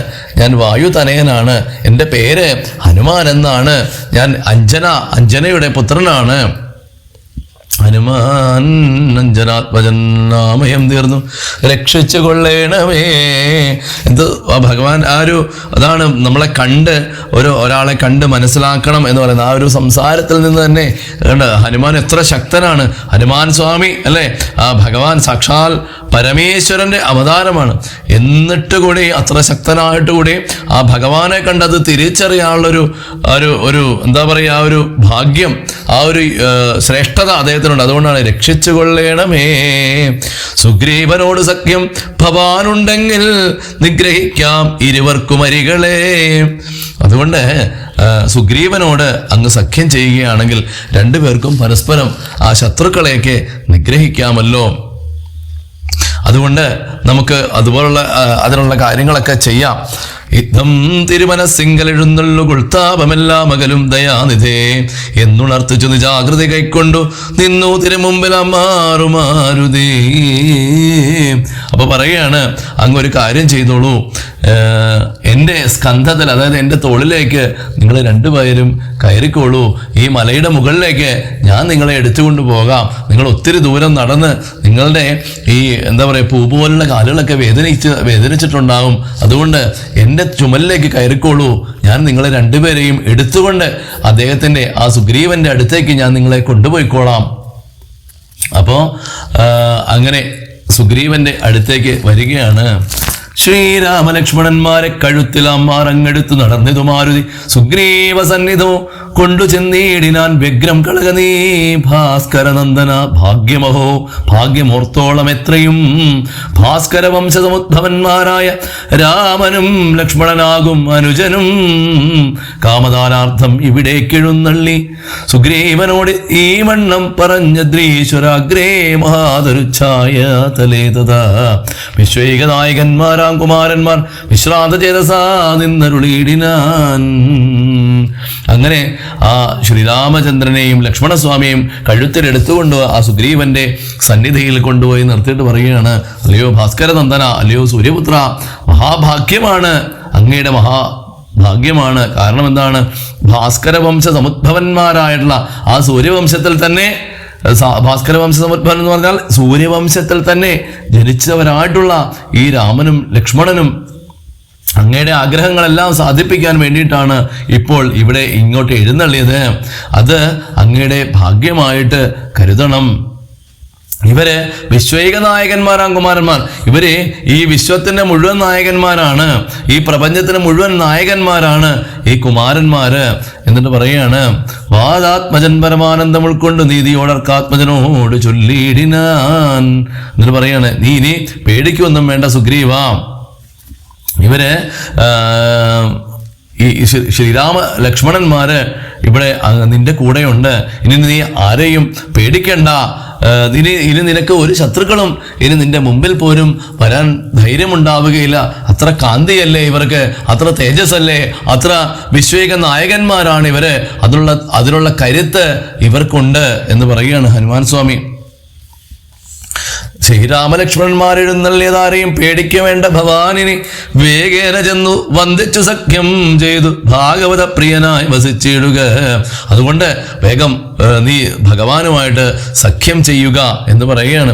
എൻ്റെ പേര് ഹനുമാൻ എന്നാണ്. ഞാൻ അഞ്ജനയുടെ പുത്രനാണ്. ഹനുമാൻ അഞ്ജനാത്മജൻ നാമയം തീർന്നു രക്ഷിച്ചു കൊള്ളേണമേ. എന്ത് ഭഗവാൻ ആ ഒരു അതാണ് നമ്മളെ ഒരാളെ കണ്ട് മനസ്സിലാക്കണം എന്ന് പറയുന്നത്. ആ ഒരു സംസാരത്തിൽ നിന്ന് തന്നെ കണ്ട് ഹനുമാൻ എത്ര ശക്തനാണ്. ഹനുമാൻ സ്വാമി അല്ലേ, ആ ഭഗവാൻ സാക്ഷാൽ പരമേശ്വരന്റെ അവതാരമാണ്. എന്നിട്ട് കൂടി അത്ര ശക്തനായിട്ട് കൂടി ആ ഭഗവാനെ കണ്ടത് തിരിച്ചറിയാനുള്ളൊരു ഒരു എന്താ പറയുക, ആ ഒരു ഭാഗ്യം, ആ ഒരു ശ്രേഷ്ഠത അദ്ദേഹത്തിനുണ്ട്. അതുകൊണ്ടാണ് രക്ഷിച്ചു കൊള്ളേണമേ. സുഗ്രീവനോട് സഖ്യം ഭവാനുണ്ടെങ്കിൽ നിഗ്രഹിക്കാം ഇരുവർക്കും അരികളെ. അതുകൊണ്ട് സുഗ്രീവനോട് അങ്ങ് സഖ്യം ചെയ്യുകയാണെങ്കിൽ 2 പേർക്കും പരസ്പരം ആ ശത്രുക്കളെയൊക്കെ നിഗ്രഹിക്കാമല്ലോ. അതുകൊണ്ട് നമുക്ക് അതിനുള്ള കാര്യങ്ങളൊക്കെ ചെയ്യാം. യുദ്ധം തിരുമനസ്സിങ്കലെഴുന്നള്ളു കുൾത്താപമെല്ലാം അകലും ദയാനിധേ എന്നുണർത്തിച്ചു നിജാകൃതി കൈക്കൊണ്ടു നിന്നു തിരുമുമ്പിൽ മാറുമാരുതേ. അപ്പൊ പറയുകയാണ്, അങ്ങ് ഒരു കാര്യം ചെയ്തോളൂ, എൻ്റെ സ്കന്ധത്തിൽ, അതായത് എൻ്റെ തോളിലേക്ക് നിങ്ങൾ രണ്ടുപേരും കയറിക്കോളൂ. ഈ മലയുടെ മുകളിലേക്ക് ഞാൻ നിങ്ങളെ എടുത്തുകൊണ്ട് പോകാം. നിങ്ങൾ ഒത്തിരി ദൂരം നടന്ന് നിങ്ങളുടെ ഈ എന്താ പറയുക പൂ പോലുള്ള കാലുകളൊക്കെ വേദനിച്ചിട്ടുണ്ടാകും. അതുകൊണ്ട് എൻ്റെ ചുമലിലേക്ക് കയറിക്കോളൂ. ഞാൻ നിങ്ങളെ രണ്ടുപേരെയും എടുത്തുകൊണ്ട് അദ്ദേഹത്തിൻ്റെ ആ സുഗ്രീവന്റെ അടുത്തേക്ക് ഞാൻ നിങ്ങളെ കൊണ്ടുപോയിക്കോളാം. അപ്പോൾ അങ്ങനെ സുഗ്രീവന്റെ അടുത്തേക്ക് വരികയാണ്. ശ്രീരാമലക്ഷ്മണന്മാരെ കഴുത്തിൽ അമ്മാറങ്ങെടുത്തു നടന്നിതു മാരുതി സുഗ്രീവ സന്നിധോ കൊണ്ടു ചെന്നീടിനാൻ വ്യഗ്രം കളക നീ ഭാസ്കരനന്ദന ഭാഗ്യമഹോ ഭാഗ്യമോർത്തോളം എത്രയും ഭാസ്കര വംശസമുദ്ഭവന്മാരായ രാമനും ലക്ഷ്മണനാകും അനുജനും കാമദാനാർത്ഥം ഇവിടേക്കെഴുന്നള്ളി സുഗ്രീവനോട് ഈ വണ്ണം പറഞ്ഞ ദ്രീശ്വരാഗ്രേ മഹാതരുച്ഛായ തലേ തഥാ വിശ്വൈകനായകന്മാരാം കുമാരന്മാർ വിശ്രാന്ത ചേതസാ നിന്നരുളീടിനാൻ. അങ്ങനെ ആ ശ്രീരാമചന്ദ്രനെയും ലക്ഷ്മണസ്വാമിയെയും കഴുത്തിലെടുത്തുകൊണ്ട് ആ സുഗ്രീവന്റെ സന്നിധിയിൽ കൊണ്ടുപോയി നിർത്തിയിട്ട് പറയുകയാണ്, അല്ലയോ ഭാസ്കരനന്ദന, അല്ലയോ സൂര്യപുത്ര, മഹാഭാഗ്യമാണ്, അങ്ങയുടെ ഭാഗ്യമാണ്. കാരണം എന്താണ്? ഭാസ്കര വംശ സമുദ്ഭവന്മാരായിട്ടുള്ള ആ സൂര്യവംശത്തിൽ തന്നെ, ഭാസ്കരവംശ സമുദ്ഭവൻ എന്ന് പറഞ്ഞാൽ സൂര്യവംശത്തിൽ തന്നെ ജനിച്ചവരായിട്ടുള്ള ഈ രാമനും ലക്ഷ്മണനും അങ്ങയുടെ ആഗ്രഹങ്ങളെല്ലാം സാധിപ്പിക്കാൻ വേണ്ടിയിട്ടാണ് ഇപ്പോൾ ഇവിടെ ഇങ്ങോട്ട് എഴുന്നള്ളിയത്. അത് അങ്ങയുടെ ഭാഗ്യമായിട്ട് കരുതണം. ഇവര് വിശ്വൈക നായകന്മാരാം കുമാരന്മാർ. ഇവര് ഈ വിശ്വത്തിന്റെ മുഴുവൻ നായകന്മാരാണ്, ഈ പ്രപഞ്ചത്തിന് മുഴുവൻ നായകന്മാരാണ് ഈ കുമാരന്മാര്. എന്നിട്ട് പറയുകയാണ്, വാദാത്മജൻ പരമാനന്ദം ഉൾക്കൊണ്ട് നീതിയോടർക്കാത്മജനോട് ചൊല്ലിയിടിനാൻ. എന്നിട്ട് പറയാണ്, നീ ഇനി പേടിക്കൊന്നും വേണ്ട സുഗ്രീവ. ഇവര് ഈ ശ്രീരാമ ലക്ഷ്മണന്മാര് ഇവിടെ നിന്റെ കൂടെയുണ്ട്. ഇനി നീ ആരെയും പേടിക്കണ്ട. ഇനി നിനക്ക് ഒരു ശത്രുക്കളും ഇനി നിന്റെ മുമ്പിൽ പോലും വരാൻ ധൈര്യമുണ്ടാവുകയില്ല. അത്ര കാന്തിയല്ലേ ഇവർക്ക്, അത്ര തേജസ്സല്ലേ, അത്ര വിശ്വേക നായകന്മാരാണ് ഇവര്. അതിനുള്ള കരുത്ത് ഇവർക്കുണ്ട് എന്ന് പറയുകയാണ് ഹനുമാൻ സ്വാമി. ശ്രീരാമലക്ഷ്മണന്മാരെഴുന്നള്ളിയതാരെയും പേടിക്കവേണ്ട ഭവാനിനി വേഗേന ചെന്നു വന്ദിച്ചു സഖ്യം ചെയ്തു ഭാഗവത പ്രിയനായി വസിച്ചിടുക. അതുകൊണ്ട് വേഗം നീ ഭഗവാനുമായിട്ട് സഖ്യം ചെയ്യുക എന്ന് പറയുകയാണ്.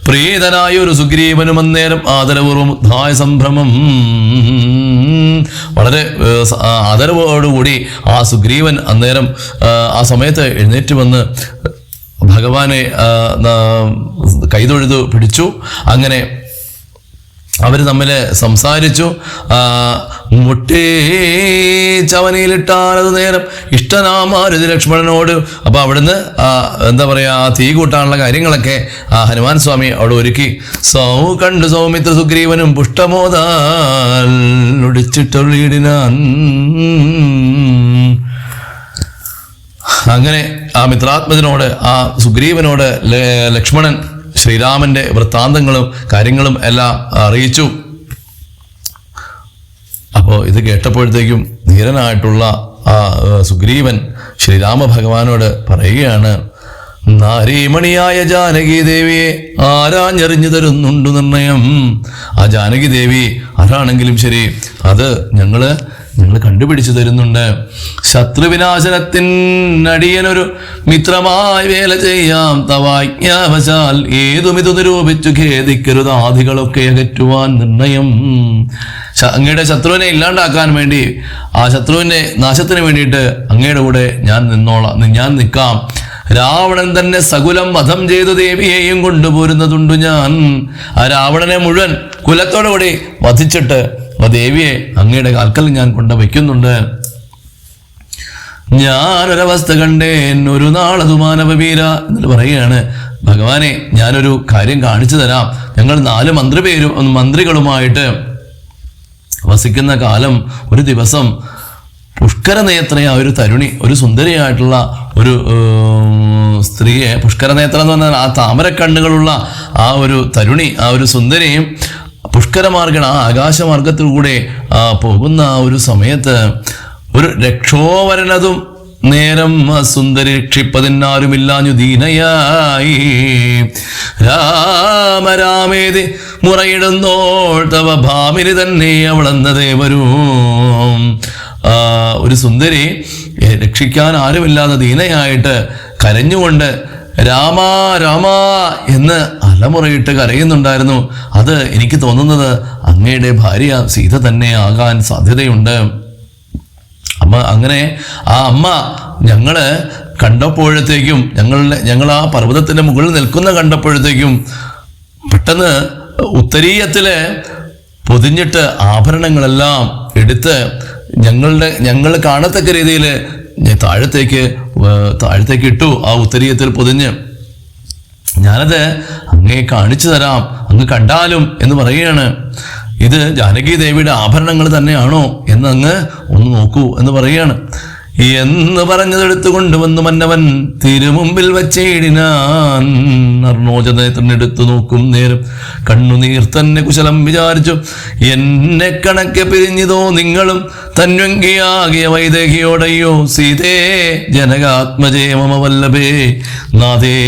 പ്രീതനായ ഒരു സുഗ്രീവനും അന്നേരം ആദരപൂർവം ഉദ്ധായ സംഭ്രമം, വളരെ ആദരവോടുകൂടി ആ സുഗ്രീവൻ അന്നേരം ആ സമയത്ത് എഴുന്നേറ്റ് വന്ന് ഭഗവാനെ കൈതൊഴുതു പിടിച്ചു. അങ്ങനെ അവർ തമ്മിൽ സംസാരിച്ചു. മുട്ടേ ചവനിയിലിട്ടാലത് നേരം ഇഷ്ടനാമാരുതി ലക്ഷ്മണനോട്. അപ്പൊ അവിടുന്ന് എന്താ പറയാ, തീ കൂട്ടാനുള്ള കാര്യങ്ങളൊക്കെ ഹനുമാൻ സ്വാമി അവിടെ ഒരുക്കി. കണ്ടു സൗമിത്ര സുഗ്രീവനും പുഷ്ടമോദാൽ ഒടിച്ചിട്ടൊള്ളിയിടിനാൻ. അങ്ങനെ ആ മിത്രാത്മജനോട്, ആ സുഗ്രീവനോട് ലക്ഷ്മണൻ ശ്രീരാമന്റെ വൃത്താന്തങ്ങളും കാര്യങ്ങളും എല്ലാം അറിയിച്ചു. അപ്പോൾ ഇത് കേട്ടപ്പോഴത്തേക്കും ധീരനായിട്ടുള്ള ആ സുഗ്രീവൻ ശ്രീരാമ ഭഗവാനോട് പറയുകയാണ്, നാരീമണിയായ ജാനകി ദേവിയെ ആരാഞ്ഞറിഞ്ഞു തരുന്നുണ്ട് നിർണയം. ആ ജാനകി ദേവി ആരാണെങ്കിലും ശരി, അത് ഞങ്ങള് കണ്ടുപിടിച്ചു തരുന്നുണ്ട്. ശത്രുവിനാശനത്തിനടിയനൊരു മിത്രമായി വേല ചെയ്യാം. തവാജ്ഞാവശാൽ ഏതുമിതു നിരൂപിച്ചു ഖേദിക്കരുത് ആദികളൊക്കെ അകറ്റുവാൻ നിർണയം. അങ്ങയുടെ ശത്രുവിനെ ഇല്ലാണ്ടാക്കാൻ വേണ്ടി, ആ ശത്രുവിന്റെ നാശത്തിന് വേണ്ടിയിട്ട് അങ്ങയുടെ കൂടെ ഞാൻ നിൽക്കാം. രാവണൻ തന്നെ സകുലം വധം ചെയ്തു ദേവിയെയും കൊണ്ടുപോരുന്നതുണ്ട് ഞാൻ. ആ രാവണനെ മുഴുവൻ കുലത്തോടുകൂടി വധിച്ചിട്ട് ദേവിയെ അങ്ങയുടെ കാൽക്കൽ ഞാൻ കൊണ്ടുവയ്ക്കുന്നുണ്ട്. ഞാനൊരവസ്ഥ കണ്ടേൻ ഒരു നാളതു മാനവവീര എന്നിട്ട് പറയുകയാണ്, ഭഗവാനെ ഞാനൊരു കാര്യം കാണിച്ചു തരാം. ഞങ്ങൾ 4 മന്ത്രികളുമായിട്ട് വസിക്കുന്ന കാലം ഒരു ദിവസം പുഷ്കരനേത്രയായ ഒരു തരുണി, ഒരു സുന്ദരിയായിട്ടുള്ള ഒരു സ്ത്രീയെ, പുഷ്കരനേത്ര എന്ന് പറഞ്ഞാൽ ആ താമരക്കണ്ണുകളുള്ള ആ ഒരു തരുണി, ആ ഒരു സുന്ദരിയും പുഷ്കരമാർഗണ ആ ആകാശമാർഗത്തിലൂടെ പോകുന്ന ഒരു സമയത്ത് ഒരു രക്ഷോവരനതും നേരം സുന്ദരി രക്ഷിപ്പതിനാരുമില്ലാഞ്ഞു ദീനയായി രാമരാമേതി മുറയിടുന്നോൾ തവ ഭാമിനി തന്നെ അവളെന്ന ദേവരും. ഒരു സുന്ദരി രക്ഷിക്കാൻ ആരുമില്ലാതെ ദീനയായിട്ട് കരഞ്ഞുകൊണ്ട് രാമ രാമ എന്ന് അലമുറയിട്ട് കരയുന്നുണ്ടായിരുന്നു. അത് എനിക്ക് തോന്നുന്നത് അങ്ങയുടെ ഭാര്യ സീത തന്നെ ആകാൻ സാധ്യതയുണ്ട്. അങ്ങനെ ആ അമ്മ ഞങ്ങള് കണ്ടപ്പോഴത്തേക്കും ഞങ്ങൾ ആ പർവ്വതത്തിന്റെ മുകളിൽ നിൽക്കുന്ന കണ്ടപ്പോഴത്തേക്കും പെട്ടെന്ന് ഉത്തരീയത്തില് പൊതിഞ്ഞിട്ട് ആഭരണങ്ങളെല്ലാം എടുത്ത് ഞങ്ങൾ കാണത്തക്ക രീതിയിൽ താഴത്തേക്ക് ഇട്ടു. ആ ഉത്തരീയത്തിൽ പൊതിഞ്ഞ് ഞാനത് അങ്ങേ കാണിച്ചു തരാം, അങ്ങ് കണ്ടാലും എന്ന് പറയുകയാണ്. ഇത് ജാനകി ദേവിയുടെ ആഭരണങ്ങൾ തന്നെയാണോ എന്ന് അങ്ങ് ഒന്ന് നോക്കൂ എന്ന് പറയുകയാണ്. എന്ന് പറഞ്ഞതെടുത്തു കൊണ്ടുവന്നു മന്നവൻ തിരുമുമ്പിൽ വച്ചേടിനാൻ. അർണോജനേത്രനെടുത്തു നോക്കും നേരം കണ്ണുനീർ തന്നെ കുശലം വിചാരിച്ചു. എന്നെ കണക്കെ പിരിഞ്ഞിതോ നിങ്ങളും തന്വങ്കിയാകിയ വൈദേഹിയോടയ്യോ സീതേ ജനകാത്മജേ മമ വല്ലഭേ നാഥേ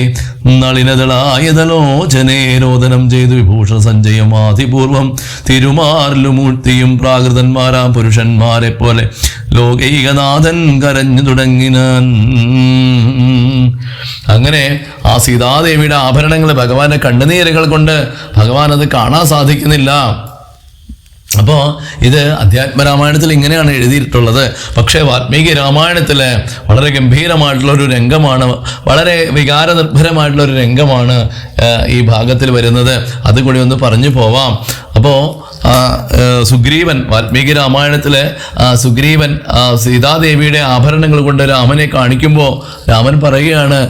നളിനതളായതലോചനേരോദനം ചെയ്തു വിഭൂഷണ സഞ്ജയം ആദിപൂർവം തിരുമാറിലുമൂർത്തിയും പ്രാകൃതന്മാരാം പുരുഷന്മാരെ പോലെ ലോകൈകനാഥൻ കരഞ്ഞു തുടങ്ങിനാൻ. അങ്ങനെ ആ സീതാദേവിയുടെ ആഭരണങ്ങൾ ഭഗവാന്റെ കണ്ണുനീരുകൾ കൊണ്ട് ഭഗവാൻ അത് കാണാൻ സാധിക്കുന്നില്ല. അപ്പോൾ ഇത് അധ്യാത്മരാമായണത്തിൽ ഇങ്ങനെയാണ് എഴുതിയിട്ടുള്ളത്. പക്ഷേ വാൽമീകി രാമായണത്തില് വളരെ ഗംഭീരമായിട്ടുള്ള ഒരു രംഗമാണ്, വളരെ വികാരനിർഭരമായിട്ടുള്ള ഒരു രംഗമാണ് ഈ ഭാഗത്തിൽ വരുന്നത്. അതുകൂടി ഒന്ന് പറഞ്ഞു പോവാം. അപ്പോൾ സുഗ്രീവൻ വാൽമീകി രാമായണത്തിലെ സുഗ്രീവൻ സീതാദേവിയുടെ ആഭരണങ്ങൾ കൊണ്ട് രാമനെ കാണിക്കുമ്പോൾ രാമൻ പറയുകയാണ്,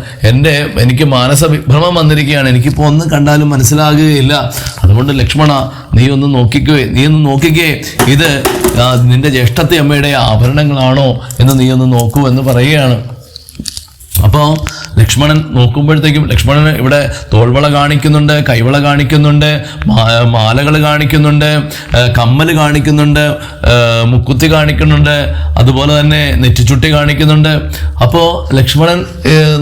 എനിക്ക് മാനസ വിഭ്രമം വന്നിരിക്കുകയാണ്, എനിക്കിപ്പോൾ ഒന്നും കണ്ടാലും മനസ്സിലാകുകയില്ല. അതുകൊണ്ട് ലക്ഷ്മണ നീ ഒന്ന് നോക്കിക്കേ ഇത് നിന്റെ ജ്യേഷ്ഠത്തി അമ്മയുടെ ആഭരണങ്ങളാണോ എന്ന് നീ ഒന്ന് നോക്കൂ എന്ന് പറയുകയാണ്. അപ്പോൾ ലക്ഷ്മണൻ നോക്കുമ്പോഴത്തേക്കും ലക്ഷ്മണന് ഇവിടെ തോൾവള കാണിക്കുന്നുണ്ട്, കൈവള കാണിക്കുന്നുണ്ട്, മാലകൾ കാണിക്കുന്നുണ്ട്, കമ്മൽ കാണിക്കുന്നുണ്ട്, മുക്കുത്തി കാണിക്കുന്നുണ്ട്, അതുപോലെ തന്നെ നെറ്റിച്ചുട്ടി കാണിക്കുന്നുണ്ട്. അപ്പോൾ ലക്ഷ്മണൻ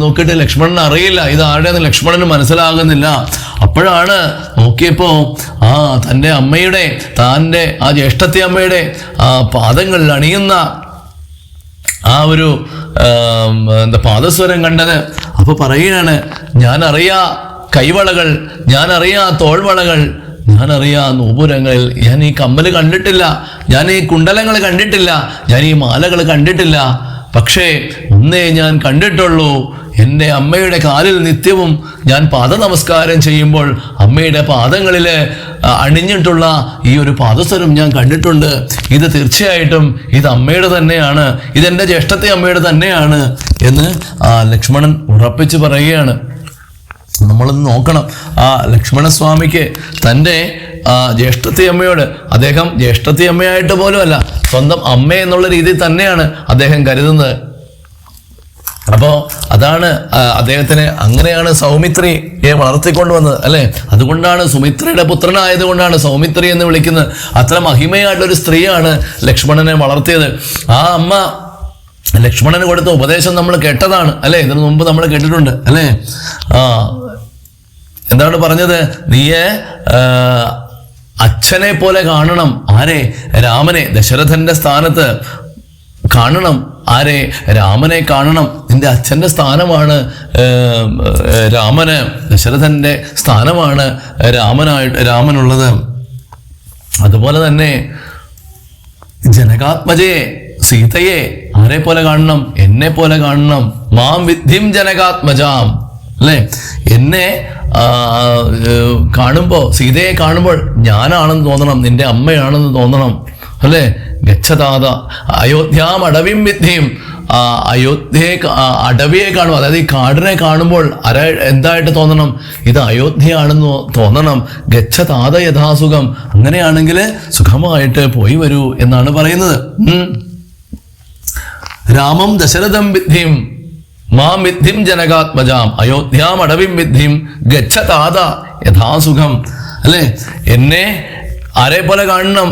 നോക്കിയിട്ട് ലക്ഷ്മണന് അറിയില്ല ഇത് ആരുടെയെന്ന് ലക്ഷ്മണന് മനസ്സിലാകുന്നില്ല. അപ്പോഴാണ് നോക്കിയപ്പോൾ തൻ്റെ അമ്മയുടെ ആ ജ്യേഷ്ഠത്തി അമ്മയുടെ പാദങ്ങളിൽ അണിയുന്ന ആ ഒരു പാദസ്വരം കണ്ടത്. അപ്പൊ പറയുകയാണ്, ഞാനറിയാ കൈവളകൾ, ഞാനറിയാ തോൾവളകൾ, ഞാനറിയാ നൂപുരങ്ങളിൽ, ഞാൻ ഈ കമ്മല് കണ്ടിട്ടില്ല, ഞാൻ ഈ കുണ്ടലങ്ങൾ കണ്ടിട്ടില്ല, ഞാൻ ഈ മാലകൾ കണ്ടിട്ടില്ല. പക്ഷേ ഒന്നേ ഞാൻ കണ്ടിട്ടുള്ളൂ, എൻ്റെ അമ്മയുടെ കാലിൽ നിത്യവും ഞാൻ പാദനമസ്കാരം ചെയ്യുമ്പോൾ അമ്മയുടെ പാദങ്ങളിൽ അണിഞ്ഞിട്ടുള്ള ഈ ഒരു പാദസ്വരം ഞാൻ കണ്ടിട്ടുണ്ട്. ഇത് തീർച്ചയായിട്ടും ഇത് അമ്മയുടെ തന്നെയാണ്, ഇതെൻ്റെ ജ്യേഷ്ഠത്തെ അമ്മയുടെ തന്നെയാണ് എന്ന് ലക്ഷ്മണൻ ഉറപ്പിച്ച് പറയുകയാണ്. നമ്മളൊന്ന് നോക്കണം, ലക്ഷ്മണസ്വാമിക്ക് തൻ്റെ ജ്യേഷ്ഠത്തി അമ്മയോട് അദ്ദേഹം ജ്യേഷ്ഠത്തി അമ്മയായിട്ട് പോലും അല്ല, സ്വന്തം അമ്മ എന്നുള്ള രീതിയിൽ തന്നെയാണ് അദ്ദേഹം കരുതുന്നത്. അപ്പോൾ അതാണ് അദ്ദേഹത്തിന്, അങ്ങനെയാണ് സൗമിത്രിയെ വളർത്തിക്കൊണ്ടുവന്നത് അല്ലെ. അതുകൊണ്ടാണ് സുമിത്രയുടെ പുത്രനായതുകൊണ്ടാണ് സൗമിത്രി എന്ന് വിളിക്കുന്നത്. അത്ര മഹിമയായിട്ടൊരു സ്ത്രീയാണ് ലക്ഷ്മണനെ വളർത്തിയത്. ആ അമ്മ ലക്ഷ്മണന് കൊടുത്ത ഉപദേശം നമ്മൾ കേട്ടതാണ് അല്ലെ, ഇതിനു മുമ്പ് നമ്മൾ കേട്ടിട്ടുണ്ട് അല്ലെ. എന്താണ് പറഞ്ഞത്? നീയെ അച്ഛനെ പോലെ കാണണം. ആരെ? രാമനെ. ദശരഥന്റെ സ്ഥാനത്ത് കാണണം. ആരെ? രാമനെ കാണണം. നിന്റെ അച്ഛൻ്റെ സ്ഥാനമാണ് രാമന്, ദശരഥന്റെ സ്ഥാനമാണ് രാമനുള്ളത്. അതുപോലെ തന്നെ ജനകാത്മജയെ, സീതയെ ആരെ പോലെ കാണണം? എന്നെ പോലെ കാണണം. മാം വിദ്ധിം ജനകാത്മജാം അല്ലെ. എന്നെ കാണുമ്പോൾ, സീതയെ കാണുമ്പോൾ ഞാനാണെന്ന് തോന്നണം, നിന്റെ അമ്മയാണെന്ന് തോന്നണം അല്ലെ. ഗച്ഛതാത അയോധ്യാം അടവിം വിദ്ധിയും, അയോധ്യയെ അടവിയെ കാണും, അതായത് ഈ കാടിനെ കാണുമ്പോൾ എന്തായിട്ട് തോന്നണം? ഇത് അയോധ്യയാണെന്ന് തോന്നണം. ഗച്ഛതാത യഥാസുഖം, അങ്ങനെയാണെങ്കിൽ സുഖമായിട്ട് പോയി വരൂ എന്നാണ് പറയുന്നത്. രാമം ദശരഥം വിദ്ധിം മാം വിദ്ധിം ജനകാത്മജാം അയോധ്യാം അടവിം വിദ്ധിം ഗച്ഛതാത യഥാസുഖം അല്ലെ. എന്നെ ആരെ പോലെ കാണണം?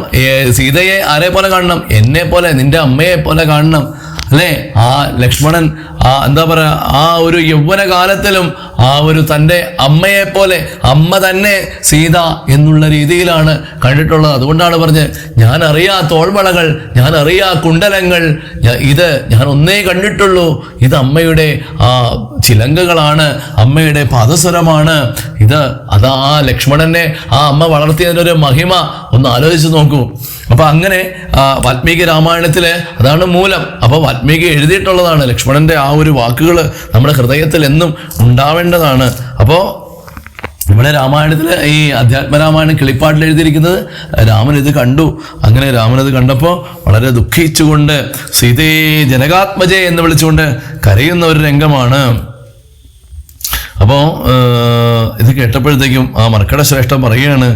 സീതയെ ആരെ പോലെ കാണണം? എന്നെ പോലെ, നിന്റെ അമ്മയെ പോലെ കാണണം അല്ലേ? ആ ലക്ഷ്മണൻ എന്താ പറയാ, ആ ഒരു യൗവന കാലത്തിലും ആ ഒരു തൻ്റെ അമ്മയെ പോലെ, അമ്മ തന്നെ സീത എന്നുള്ള രീതിയിലാണ് കണ്ടിട്ടുള്ളത്. അതുകൊണ്ടാണ് പറഞ്ഞത്, ഞാൻ അറിയാ തോൾവളകൾ, ഞാൻ അറിയാ കുണ്ടലങ്ങൾ, ഇത് ഞാൻ ഒന്നേ കണ്ടിട്ടുള്ളൂ, ഇത് അമ്മയുടെ ആ ചിലങ്കകളാണ്, അമ്മയുടെ പാദസ്വരമാണ് ഇത്. അതാ ആ ലക്ഷ്മണനെ ആ അമ്മ വളർത്തിയതിനൊരു മഹിമ ഒന്ന് ആലോചിച്ച് നോക്കൂ. അപ്പൊ അങ്ങനെ വാൽമീകി രാമായണത്തില് അതാണ് മൂലം. അപ്പൊ വാൽമീകി എഴുതിയിട്ടുള്ളതാണ്. ലക്ഷ്മണന്റെ ആ ഒരു വാക്കുകൾ നമ്മുടെ ഹൃദയത്തിൽ എന്നും ഉണ്ടാവേണ്ടതാണ്. അപ്പോ നമ്മുടെ രാമായണത്തില് ഈ അധ്യാത്മരാമായണം കിളിപ്പാട്ടിൽ എഴുതിയിരിക്കുന്നത് രാമൻ ഇത് കണ്ടു. അങ്ങനെ രാമൻ ഇത് കണ്ടപ്പോൾ വളരെ ദുഃഖിച്ചുകൊണ്ട് സീതേ ജനകാത്മജേ എന്ന് വിളിച്ചുകൊണ്ട് കരയുന്ന ഒരു രംഗമാണ്. അപ്പോൾ ഇത് കേട്ടപ്പോഴത്തേക്കും ആ മർക്കട ശ്രേഷ്ഠൻ പറയുകയാണ്,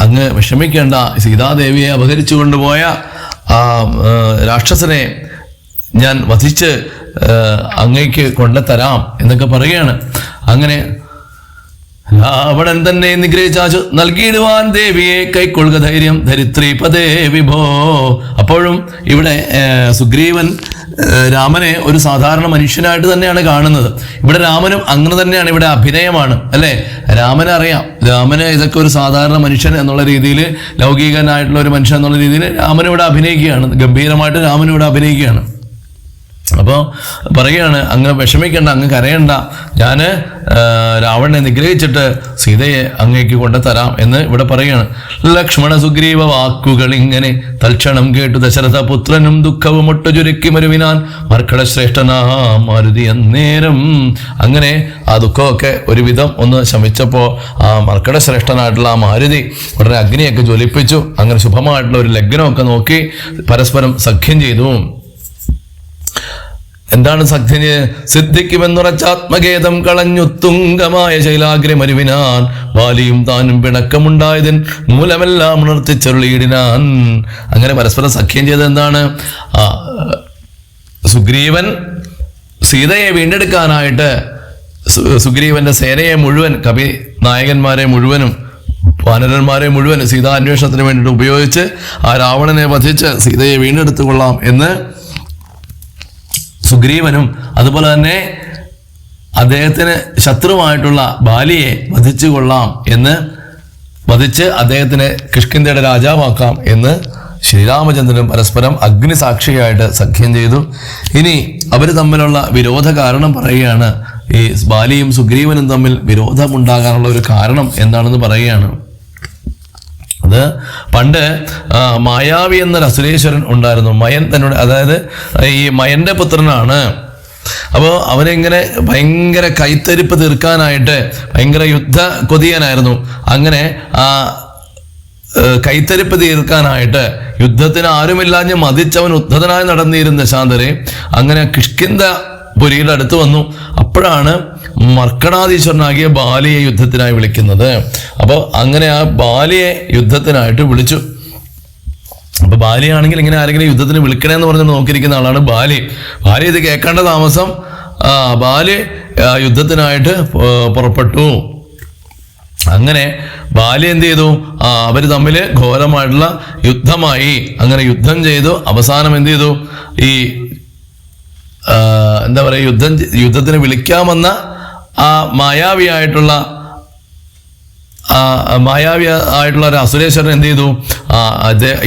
അങ്ങ് വിഷമിക്കേണ്ട, സീതാദേവിയെ അപഹരിച്ചു കൊണ്ടുപോയ ആ രാക്ഷസനെ ഞാൻ വധിച്ച് അങ്ങേക്ക് കൊണ്ടുതരാം എന്നൊക്കെ പറയുകയാണ്. അങ്ങനെ രാവണൻ തന്നെ നിഗ്രഹിച്ചു നൽകിയിടുവാൻ ദേവിയെ കൈക്കൊള്ളുക ധൈര്യം ധരിത്രി പദേ വിഭോ. അപ്പോഴും ഇവിടെ സുഗ്രീവൻ രാമനെ ഒരു സാധാരണ മനുഷ്യനായിട്ട് തന്നെയാണ് കാണുന്നത്. ഇവിടെ രാമനും അങ്ങനെ തന്നെയാണ്, ഇവിടെ അഭിനയമാണ് അല്ലേ? രാമനെ അറിയാം, രാമന് ഇതൊക്കെ ഒരു സാധാരണ മനുഷ്യൻ എന്നുള്ള രീതിയിൽ, ലൗകികനായിട്ടുള്ള ഒരു മനുഷ്യൻ എന്നുള്ള രീതിയിൽ രാമനിവിടെ അഭിനയിക്കുകയാണ്, ഗംഭീരമായിട്ട് രാമനിവിടെ അഭിനയിക്കുകയാണ്. അപ്പോൾ പറയുകയാണ്, അങ്ങ് വിഷമിക്കേണ്ട, അങ്ങ് കരയണ്ട, ഞാൻ രാവണനെ നിഗ്രഹിച്ചിട്ട് സീതയെ അങ്ങേക്ക് കൊണ്ടുതരാം എന്ന് ഇവിടെ പറയുകയാണ്. ലക്ഷ്മണ സുഗ്രീവ വാക്കുകൾ ഇങ്ങനെ തൽക്ഷണം കേട്ടു ദശരഥ പുത്രനും ദുഃഖവും ഒട്ടു ചുരുക്കി മരുവിനാൻ മർക്കട ശ്രേഷ്ഠനാ മാരുതി അന്നേരം. അങ്ങനെ ആ ദുഃഖമൊക്കെ ഒരുവിധം ഒന്ന് ശമിച്ചപ്പോൾ ആ മർക്കട ശ്രേഷ്ഠനായിട്ടുള്ള ആ മാരുതി ഉടനെ അഗ്നിയൊക്കെ ജ്വലിപ്പിച്ചു. അങ്ങനെ ശുഭമായിട്ടുള്ള ഒരു ലഗ്നമൊക്കെ നോക്കി പരസ്പരം സഖ്യം ചെയ്തു. എന്താണ് സഖ്യന്? സിദ്ധിക്കുമെന്നുറച്ചാത്മഖേദം കളഞ്ഞുത്തുംഗമായ ശൈലാഗ്ര മരുവിനാൻ വാലിയും താനും പിണക്കമുണ്ടായതിൻ മൂലമെല്ലാം ഉണർത്തിച്ചെറുളിയിടിനാൻ. അങ്ങനെ പരസ്പരം സഖ്യം ചെയ്തത് എന്താണ്? സുഗ്രീവൻ സീതയെ വീണ്ടെടുക്കാനായിട്ട് സുഗ്രീവന്റെ സേനയെ മുഴുവൻ, കവി നായകന്മാരെ മുഴുവനും വാനരന്മാരെ മുഴുവൻ സീതാന്വേഷണത്തിന് വേണ്ടിയിട്ട് ഉപയോഗിച്ച് ആ രാവണനെ വധിച്ച് സീതയെ വീണ്ടെടുത്തുകൊള്ളാം എന്ന് സുഗ്രീവനും, അതുപോലെ തന്നെ അദ്ദേഹത്തിന് ശത്രുവായിട്ടുള്ള ബാലിയെ വധിച്ചു കൊള്ളാം എന്ന്, വധിച്ച് അദ്ദേഹത്തിനെ കിഷ്കിന്ധയുടെ രാജാവാക്കാം എന്ന് ശ്രീരാമചന്ദ്രനും പരസ്പരം അഗ്നിസാക്ഷിയായിട്ട് സഖ്യം ചെയ്തു. ഇനി അവർ തമ്മിലുള്ള വിരോധ കാരണം പറയുകയാണ്. ഈ ബാലിയും സുഗ്രീവനും തമ്മിൽ വിരോധമുണ്ടാകാനുള്ള ഒരു കാരണം എന്താണെന്ന് പറയുകയാണ്. അത് പണ്ട് മായാവി എന്നൊരു അസുരേശ്വരൻ ഉണ്ടായിരുന്നു. മയൻ തന്നോട്, അതായത് ഈ മയന്റെ പുത്രനാണ്. അപ്പോൾ അവനിങ്ങനെ ഭയങ്കര കൈത്തരിപ്പ് തീർക്കാനായിട്ട് ഭയങ്കര യുദ്ധ കൊതിയനായിരുന്നു. അങ്ങനെ ആ കൈത്തരിപ്പ് തീർക്കാനായിട്ട് യുദ്ധത്തിന് ആരുമില്ലാഞ്ഞ് മതിച്ചവൻ ഉദ്ധതനായി നടന്നിരുന്ന ദശാന്തരെ അങ്ങനെ കിഷ്കിന്ധ പുരിയുടെ അടുത്ത് വന്നു. അപ്പോഴാണ് മർക്കടാധീശ്വരനാകിയ ബാലിയെ യുദ്ധത്തിനായി വിളിക്കുന്നത്. അപ്പോൾ അങ്ങനെ ആ ബാലിയെ യുദ്ധത്തിനായിട്ട് വിളിച്ചു. അപ്പൊ ബാലിയാണെങ്കിൽ ഇങ്ങനെ ആരെങ്കിലും യുദ്ധത്തിന് വിളിക്കണേന്ന് പറഞ്ഞ് നോക്കിയിരിക്കുന്ന ആളാണ് ബാലി. ബാലി ഇത് കേൾക്കേണ്ട താമസം ബാലി യുദ്ധത്തിനായിട്ട് പുറപ്പെട്ടു. അങ്ങനെ ബാലി എന്ത് ചെയ്തു? അവര് തമ്മിൽ ഘോരമായിട്ടുള്ള യുദ്ധമായി. അങ്ങനെ യുദ്ധം ചെയ്തു. അവസാനം എന്ത് ചെയ്തു? ഈ എന്താ പറയുക, യുദ്ധത്തിന് വിളിക്കാമെന്ന ആ മായാവിയായിട്ടുള്ള ഒരു അസുരേശ്വരൻ എന്ത് ചെയ്തു?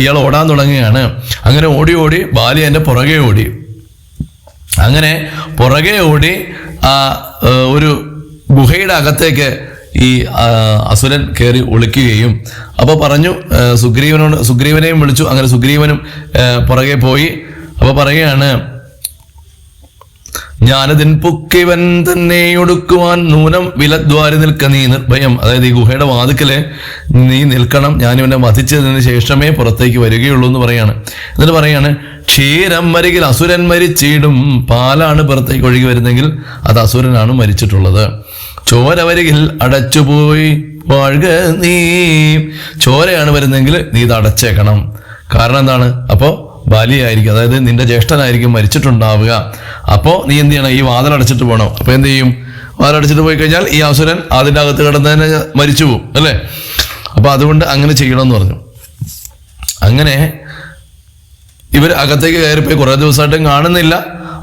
ഇയാൾ ഓടാൻ തുടങ്ങുകയാണ്. അങ്ങനെ ഓടി ഓടി ബാലി എൻ്റെ പുറകെ ഓടി. അങ്ങനെ പുറകെ ഓടി ഒരു ഗുഹയുടെ ഈ അസുരൻ കയറി ഒളിക്കുകയും, അപ്പോൾ പറഞ്ഞു സുഗ്രീവനെയും വിളിച്ചു. അങ്ങനെ സുഗ്രീവനും പുറകെ പോയി. അപ്പോൾ പറയുകയാണ്, ഞാനതിൻ പൊക്കിവൻ തന്നെ ഒടുക്കുവാൻ നൂനം വിലദ്വാരി നിൽക്ക നീ നിർഭയം. അതായത് ഈ ഗുഹയുടെ വാതിക്കല് നീ നിൽക്കണം, ഞാനിവനെ വധിച്ചതിന് ശേഷമേ പുറത്തേക്ക് വരികയുള്ളൂ എന്ന് പറയാണ്. എന്നിട്ട് പറയാണ്, ക്ഷീരം മരികിൽ അസുരൻ മരിച്ചിടും. പാലാണ് പുറത്തേക്ക് ഒഴുകി വരുന്നെങ്കിൽ അത് അസുരനാണ് മരിച്ചിട്ടുള്ളത്. ചോര വരികിൽ അടച്ചുപോയി വാഴുക നീ. ചോരയാണ് വരുന്നെങ്കിൽ നീ ഇത് അടച്ചേക്കണം. കാരണം എന്താണ്? അപ്പോൾ ബാലിയായിരിക്കും, അതായത് നിന്റെ ജ്യേഷ്ഠനായിരിക്കും മരിച്ചിട്ടുണ്ടാവുക. അപ്പോൾ നീ എന്ത് ചെയ്യണം? ഈ വാതിലടച്ചിട്ട് പോകണം. അപ്പോൾ എന്ത് ചെയ്യും? വാതിലടച്ചിട്ട് പോയി കഴിഞ്ഞാൽ ഈ അസുരൻ അതിൻ്റെ അകത്ത് കിടന്ന് തന്നെ മരിച്ചു പോകും അല്ലേ? അപ്പോൾ അതുകൊണ്ട് അങ്ങനെ ചെയ്യണമെന്ന് പറഞ്ഞു. അങ്ങനെ ഇവർ അകത്തേക്ക് കയറിപ്പോയി കുറേ ദിവസമായിട്ടും കാണുന്നില്ല.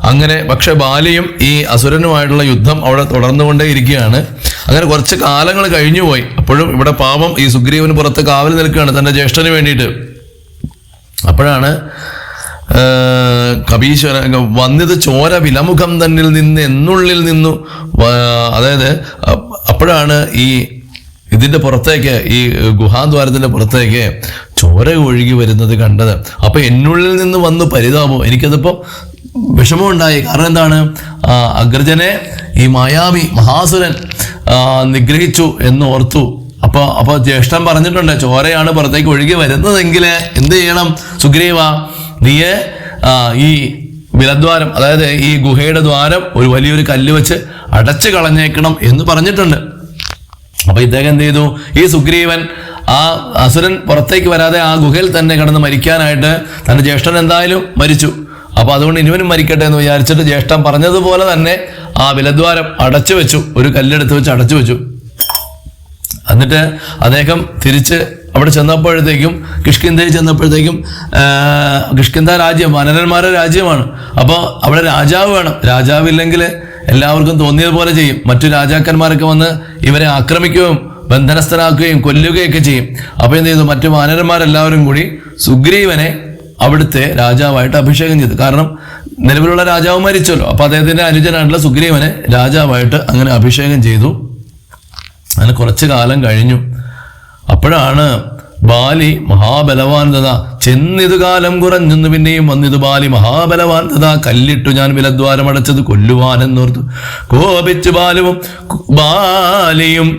അങ്ങനെ പക്ഷെ ബാലിയും ഈ അസുരനുമായിട്ടുള്ള യുദ്ധം അവിടെ തുടർന്നുകൊണ്ടേ ഇരിക്കുകയാണ്. അങ്ങനെ കുറച്ച് കാലങ്ങൾ കഴിഞ്ഞുപോയി. അപ്പോഴും ഇവിടെ പാപം ഈ സുഗ്രീവന് പുറത്ത് കാവൽ നിൽക്കുകയാണ് തൻ്റെ ജ്യേഷ്ഠന് വേണ്ടിയിട്ട്. അപ്പോഴാണ് കപീശ്വരൻ വന്നത് ചോര വിലമുഖം തന്നിൽ നിന്ന് എന്നുള്ളിൽ നിന്നു. അതായത് അപ്പോഴാണ് ഈ ഇതിന്റെ പുറത്തേക്ക്, ഈ ഗുഹാദ്വാരത്തിന്റെ പുറത്തേക്ക് ചോര ഒഴുകി വരുന്നത് കണ്ടത്. അപ്പൊ എന്നുള്ളിൽ നിന്ന് വന്നു പരിതാപം. എനിക്കതിപ്പോ വിഷമമുണ്ടായി. കാരണം എന്താണ്, അഗ്രജനെ ഈ മായാവി മഹാസുരൻ നിഗ്രഹിച്ചു എന്ന് ഓർത്തു. അപ്പൊ ജ്യേഷ്ഠൻ പറഞ്ഞിട്ടുണ്ട്, ചോരയാണ് പുറത്തേക്ക് ഒഴുകി വരുന്നതെങ്കിൽ എന്ത് ചെയ്യണം സുഗ്രീവ, നീയെ ഈ വിലദ്വാരം, അതായത് ഈ ഗുഹയുടെ ദ്വാരം ഒരു വലിയൊരു കല്ല് വെച്ച് അടച്ചു കളഞ്ഞേക്കണം എന്ന് പറഞ്ഞിട്ടുണ്ട്. അപ്പൊ ഇദ്ദേഹം എന്ത് ചെയ്തു, ഈ സുഗ്രീവൻ ആ അസുരൻ പുറത്തേക്ക് വരാതെ ആ ഗുഹയിൽ തന്നെ കിടന്ന് മരിക്കാനായിട്ട്, തന്റെ ജ്യേഷ്ഠൻ എന്തായാലും മരിച്ചു, അപ്പൊ അതുകൊണ്ട് ഇനിവനും മരിക്കട്ടെ എന്ന് വിചാരിച്ചിട്ട് ജ്യേഷ്ഠൻ പറഞ്ഞതുപോലെ തന്നെ ആ വിലദ്വാരം അടച്ചു വെച്ചു, ഒരു കല്ലെടുത്ത് വെച്ച് അടച്ചു വെച്ചു. എന്നിട്ട് അദ്ദേഹം തിരിച്ച് അവിടെ ചെന്നപ്പോഴത്തേക്കും, കിഷ്കിന്ധയിൽ ചെന്നപ്പോഴത്തേക്കും, കിഷ്കിന്ധ രാജ്യം വാനരന്മാരുടെ രാജ്യമാണ്. അപ്പോൾ അവിടെ രാജാവ് വേണം. രാജാവില്ലെങ്കിൽ എല്ലാവർക്കും തോന്നിയതുപോലെ ചെയ്യും. മറ്റു രാജാക്കന്മാരൊക്കെ വന്ന് ഇവരെ ആക്രമിക്കുകയും ബന്ധനസ്ഥനാക്കുകയും കൊല്ലുകയൊക്കെ ചെയ്യും. അപ്പോൾ എന്ത് ചെയ്തു, മറ്റു വാനരന്മാരെല്ലാവരും കൂടി സുഗ്രീവനെ അവിടുത്തെ രാജാവായിട്ട് അഭിഷേകം ചെയ്തു. കാരണം നിലവിലുള്ള രാജാവ് മരിച്ചല്ലോ. അപ്പൊ അദ്ദേഹത്തിന്റെ അനുജനായിട്ടുള്ള സുഗ്രീവനെ രാജാവായിട്ട് അങ്ങനെ അഭിഷേകം ചെയ്തു. അങ്ങനെ കുറച്ചു കാലം കഴിഞ്ഞു. അപ്പോഴാണ് ബാലി മഹാബലവാൻ തഥാ ചെന്നിതു കാലം കുറഞ്ഞെന്ന് പിന്നെയും വന്നിതു ബാലി മഹാബലവാൻ തഥാ കല്ലിട്ടു ഞാൻ വിലദ്വാരം അടച്ചത് കൊല്ലുവാനെന്നോർത്തു കോപിച്ചു ബാലിയും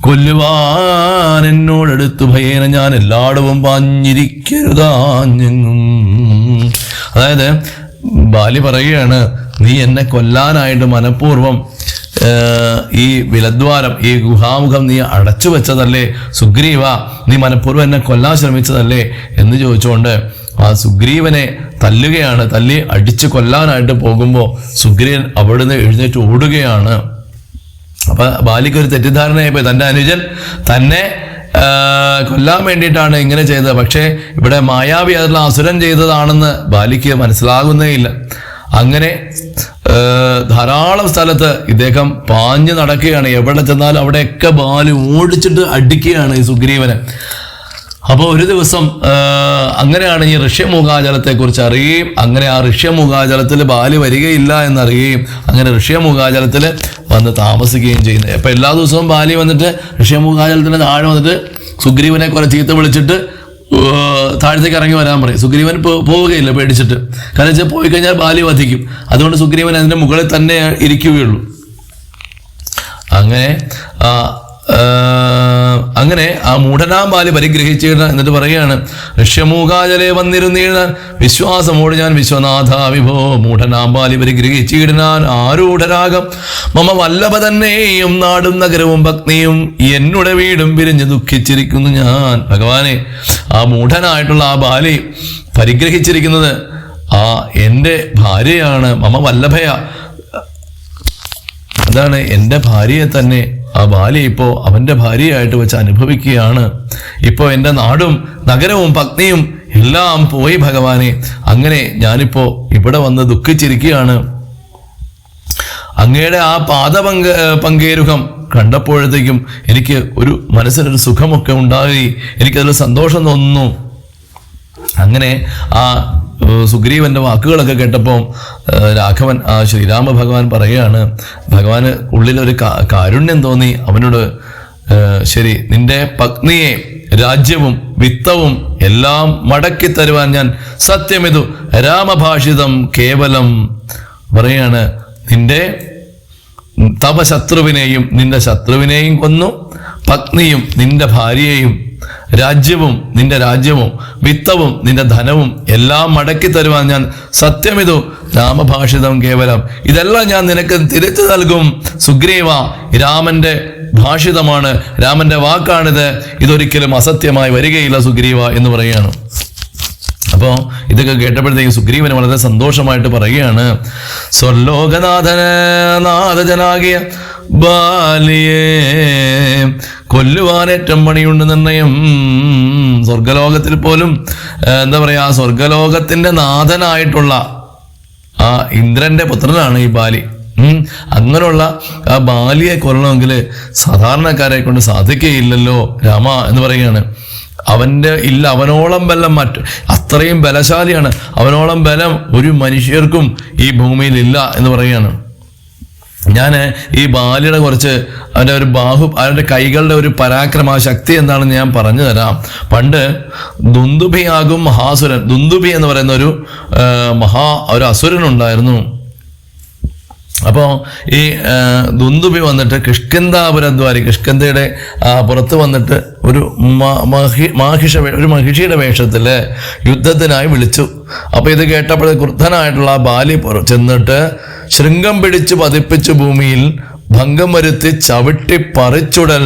കൊല്ലുവാൻ എന്നോടെടുത്തു ഭയേന ഞാൻ എല്ലായിടവും പാഞ്ഞിരിക്കരുതാഞ്ഞെങ്ങും. അതായത് ബാലി പറയുകയാണ്, നീ എന്നെ കൊല്ലാനായിട്ട് മനഃപൂർവ്വം ഈ വിലദ്വാരം, ഈ ഗുഹാമുഖം നീ അടച്ചു വെച്ചതല്ലേ സുഗ്രീവ, നീ മനഃപൂർവ്വം എന്നെ കൊല്ലാൻ ശ്രമിച്ചതല്ലേ എന്ന് ചോദിച്ചുകൊണ്ട് ആ സുഗ്രീവനെ തല്ലുകയാണ്. തല്ലി അടിച്ചു കൊല്ലാനായിട്ട് പോകുമ്പോൾ സുഗ്രീവൻ അവിടുന്ന് എഴുന്നേറ്റ് ഓടുകയാണ്. അപ്പൊ ബാലിക്ക് ഒരു തെറ്റിദ്ധാരണയായിപ്പോയി, തൻ്റെ അനുജൻ തന്നെ കൊല്ലാൻ വേണ്ടിയിട്ടാണ് ഇങ്ങനെ ചെയ്തത്. പക്ഷേ ഇവിടെ മായാവി അതിലുള്ള അസുരൻ ചെയ്തതാണെന്ന് ബാലിക്ക് മനസ്സിലാകുന്നേ ഇല്ല. അങ്ങനെ ധാരാളം സ്ഥലത്ത് ഇദ്ദേഹം പാഞ്ഞു നടക്കുകയാണ്. എവിടെ ചെന്നാലും അവിടെയൊക്കെ ബാലി ഓടിച്ചിട്ട് അടിക്കുകയാണ് ഈ സുഗ്രീവനെ. അപ്പോൾ ഒരു ദിവസം അങ്ങനെയാണ് ഈ ഋഷ്യമുഖാചലത്തെക്കുറിച്ച് അറിയുകയും, അങ്ങനെ ആ ഋഷ്യമുഖാചലത്തിൽ ബാലി വരികയില്ല എന്നറിയുകയും, അങ്ങനെ ഋഷ്യമുഖാചലത്തിൽ വന്ന് താമസിക്കുകയും ചെയ്യുന്നത്. അപ്പം എല്ലാ ദിവസവും ബാലി വന്നിട്ട് ഋഷ്യമുഖാചലത്തിന് താഴെ വന്നിട്ട് സുഗ്രീവനെ കുറെ ചീത്ത വിളിച്ചിട്ട് താഴത്തേക്ക് ഇറങ്ങി വരാൻ പറയും. സുഗ്രീവൻ പോവുകയില്ല പേടിച്ചിട്ട്. കാരണം വെച്ചാൽ പോയി കഴിഞ്ഞാൽ ബാലി വധിക്കും. അതുകൊണ്ട് സുഗ്രീവൻ അതിൻ്റെ മുകളിൽ തന്നെ ഇരിക്കുകയുള്ളൂ. അങ്ങനെ ആ മൂഢനാം ബാലി പരിഗ്രഹിച്ചിട എന്നിട്ട് പറയുകയാണ്, ഋഷ്യമൂകാചലേ വന്നിരുന്നീടാൻ വിശ്വാസമോട് ഞാൻ വിശ്വനാഥ വിഭോ മൂഢനാം ബാലി പരിഗ്രഹിച്ചിടാൻ ആരൂഢരാഗം മമ വല്ലഭ തന്നെയും നാടും നഗരവും ഭക്തിയും എന്നുടെ വീടും പിരിഞ്ഞ് ദുഃഖിച്ചിരിക്കുന്നു ഞാൻ. ഭഗവാനെ, ആ മൂഢനായിട്ടുള്ള ആ ബാലി പരിഗ്രഹിച്ചിരിക്കുന്നത് എൻ്റെ ഭാര്യയാണ്. മമ വല്ലഭയ, അതാണ് എൻ്റെ ഭാര്യയെ തന്നെ ആ ബാലി ഇപ്പോൾ അവൻ്റെ ഭാര്യയായിട്ട് വെച്ച് അനുഭവിക്കുകയാണ്. ഇപ്പോൾ എൻ്റെ നാടും നഗരവും പത്നിയും എല്ലാം പോയി ഭഗവാനെ. അങ്ങനെ ഞാനിപ്പോൾ ഇവിടെ വന്ന് ദുഃഖിച്ചിരിക്കുകയാണ്. അങ്ങയുടെ ആ പങ്കേരുഹം കണ്ടപ്പോഴത്തേക്കും എനിക്ക് ഒരു മനസ്സിനൊരു സുഖമൊക്കെ ഉണ്ടായി, എനിക്കതിൽ സന്തോഷം തോന്നുന്നു. അങ്ങനെ ആ സുഗ്രീവന്റെ വാക്കുകളൊക്കെ കേട്ടപ്പോൾ രാഘവൻ, ആ ശ്രീരാമ ഭഗവാൻ പറയുകയാണ്, ഭഗവാന് ഉള്ളിലൊരു കാരുണ്യം തോന്നി. അവനോട്, ശരി, നിന്റെ പത്നിയെ രാജ്യവും വിത്തവും എല്ലാം മടക്കി തരുവാൻ ഞാൻ സത്യമിതു രാമഭാഷിതം കേവലം പറയാണ്. നിന്റെ തവ ശത്രുവിനെയും നിന്റെ ശത്രുവിനെയും കൊന്നു, പത്നിയും നിന്റെ ഭാര്യയെയും, രാജ്യവും നിന്റെ രാജ്യവും വിത്തവും നിന്റെ ധനവും എല്ലാം മടക്കി തരുവാൻ ഞാൻ സത്യമിതു രാമഭാഷിതം കേവലം, ഇതെല്ലാം ഞാൻ നിനക്ക് തിരിച്ചു നൽകും സുഗ്രീവ. രാമന്റെ ഭാഷിതമാണ്, രാമന്റെ വാക്കാണിത്, ഇതൊരിക്കലും അസത്യമായി വരികയില്ല സുഗ്രീവ എന്ന് പറയുകയാണ്. അപ്പോൾ ഇതൊക്കെ കേട്ടപ്പോഴത്തേക്കും സുഗ്രീവന് വളരെ സന്തോഷമായിട്ട് പറയുകയാണ്, സ്വർലോകനാഥനാഥജനാകിയ ബാലിയേ കൊല്ലുവാനേറ്റം പണിയുണ്ട് നിർണയം. സ്വർഗലോകത്തിൽ പോലും എന്താ പറയാ, സ്വർഗലോകത്തിന്റെ നാഥനായിട്ടുള്ള ആ ഇന്ദ്രന്റെ പുത്രനാണ് ഈ ബാലി. അങ്ങനെയുള്ള ആ ബാലിയെ കൊല്ലണമെങ്കിൽ സാധാരണക്കാരെ കൊണ്ട് സാധിക്കുകയില്ലല്ലോ രാമ എന്ന് പറയുകയാണ്. അവനോളം ബലം അത്രയും ബലശാലിയാണ്, അവനോളം ബലം ഒരു മനുഷ്യർക്കും ഈ ഭൂമിയിൽ ഇല്ല എന്ന് പറയുകയാണ്. ഞാൻ ഈ ബാലിയുടെ കുറച്ച് അവൻ്റെ കൈകളുടെ ഒരു പരാക്രമ ശക്തി എന്താണെന്ന് ഞാൻ പറഞ്ഞു തരാം. പണ്ട് ദുന്ദുഭിയാകും മഹാസുരൻ, ദുന്ദുഭി എന്ന് പറയുന്ന ഒരു അസുരനുണ്ടായിരുന്നു. അപ്പോൾ ഈ ദുന്ദുഭി വന്നിട്ട് കിഷ്കിന്ധാപുരദ്വാരി, കിഷ്കിന്ധയുടെ പുറത്ത് വന്നിട്ട് ഒരു മഹിഷിയുടെ വേഷത്തിൽ യുദ്ധത്തിനായി വിളിച്ചു. അപ്പോൾ ഇത് കേട്ടപ്പോൾ ക്രുദ്ധനായിട്ടുള്ള ബാലി ചെന്നിട്ട് ശൃംഗം പിടിച്ചു പതിപ്പിച്ചു ഭൂമിയിൽ ഭംഗം വരുത്തി ചവിട്ടി പറിച്ചുടൽ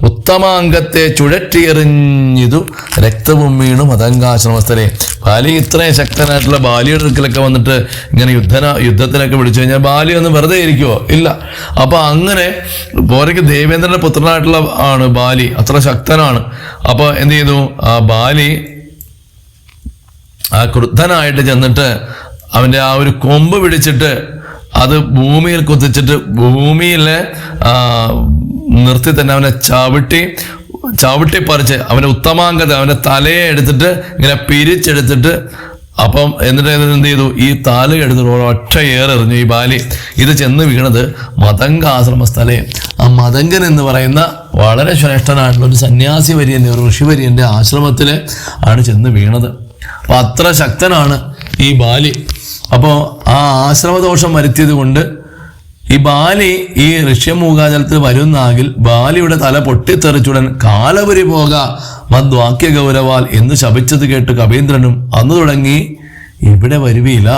ഉത്തമാംഗത്തെ ചുഴറ്റിയെറിഞ്ഞിതു രക്തവും വീണു മതങ്കാശ്രമസ്ഥലെ. ബാലി ഇത്രയും ശക്തനായിട്ടുള്ള ബാലിയുടെ അടുക്കലൊക്കെ വന്നിട്ട് ഇങ്ങനെ യുദ്ധത്തിനൊക്കെ വിളിച്ചു കഴിഞ്ഞാൽ ബാലി ഒന്ന് വെറുതെ ഇരിക്കുവോ? ഇല്ല. അപ്പൊ അങ്ങനെ പോരയ്ക്ക് ദേവേന്ദ്രന്റെ പുത്രനായിട്ടുള്ള ആണ് ബാലി, അത്ര ശക്തനാണ്. അപ്പൊ എന്ത് ചെയ്തു, ആ ബാലി ആ ക്രുദ്ധനായിട്ട് ചെന്നിട്ട് അവന്റെ ആ ഒരു കൊമ്പ് പിടിച്ചിട്ട് അത് ഭൂമിയിൽ കുത്തിച്ചിട്ട് ഭൂമിയിലെ നിർത്തി തന്നെ അവനെ ചവിട്ടി പറിച്ച് അവന്റെ ഉത്തമാംഗത, അവന്റെ തലയെ എടുത്തിട്ട് ഇങ്ങനെ പിരിച്ചെടുത്തിട്ട് അപ്പം എന്നിട്ട് എന്ത് ചെയ്തു, ഈ തല എടുത്തിട്ട് ഒറ്റ ഏറെറിഞ്ഞു ഈ ബാലി. ഇത് ചെന്ന് വീണത് മതങ്കാശ്രമ സ്ഥലേ. ആ മതങ്കൻ എന്ന് പറയുന്ന വളരെ ശ്രേഷ്ഠനായിട്ടുള്ള ഒരു സന്യാസി വര്യന്റെ, ഒരു ഋഷി വര്യന്റെ ആശ്രമത്തില് ആണ് ചെന്ന് വീണത്. അപ്പൊ അത്ര ശക്തനാണ് ഈ ബാലി. അപ്പോൾ ആ ആശ്രമദോഷം വരുത്തിയത് കൊണ്ട് ഈ ബാലി ഈ ഋഷ്യമൂകാചലത്തിൽ വരുന്നാകിൽ ബാലിയുടെ തല പൊട്ടിത്തെറിച്ചുടൻ കാലപുരി പോക മദ്വാക്യ ഗൗരവാൽ എന്ന് ശപിച്ചത് കേട്ട് കവീന്ദ്രനും അന്ന് തുടങ്ങി ഇവിടെ വരുകയില്ല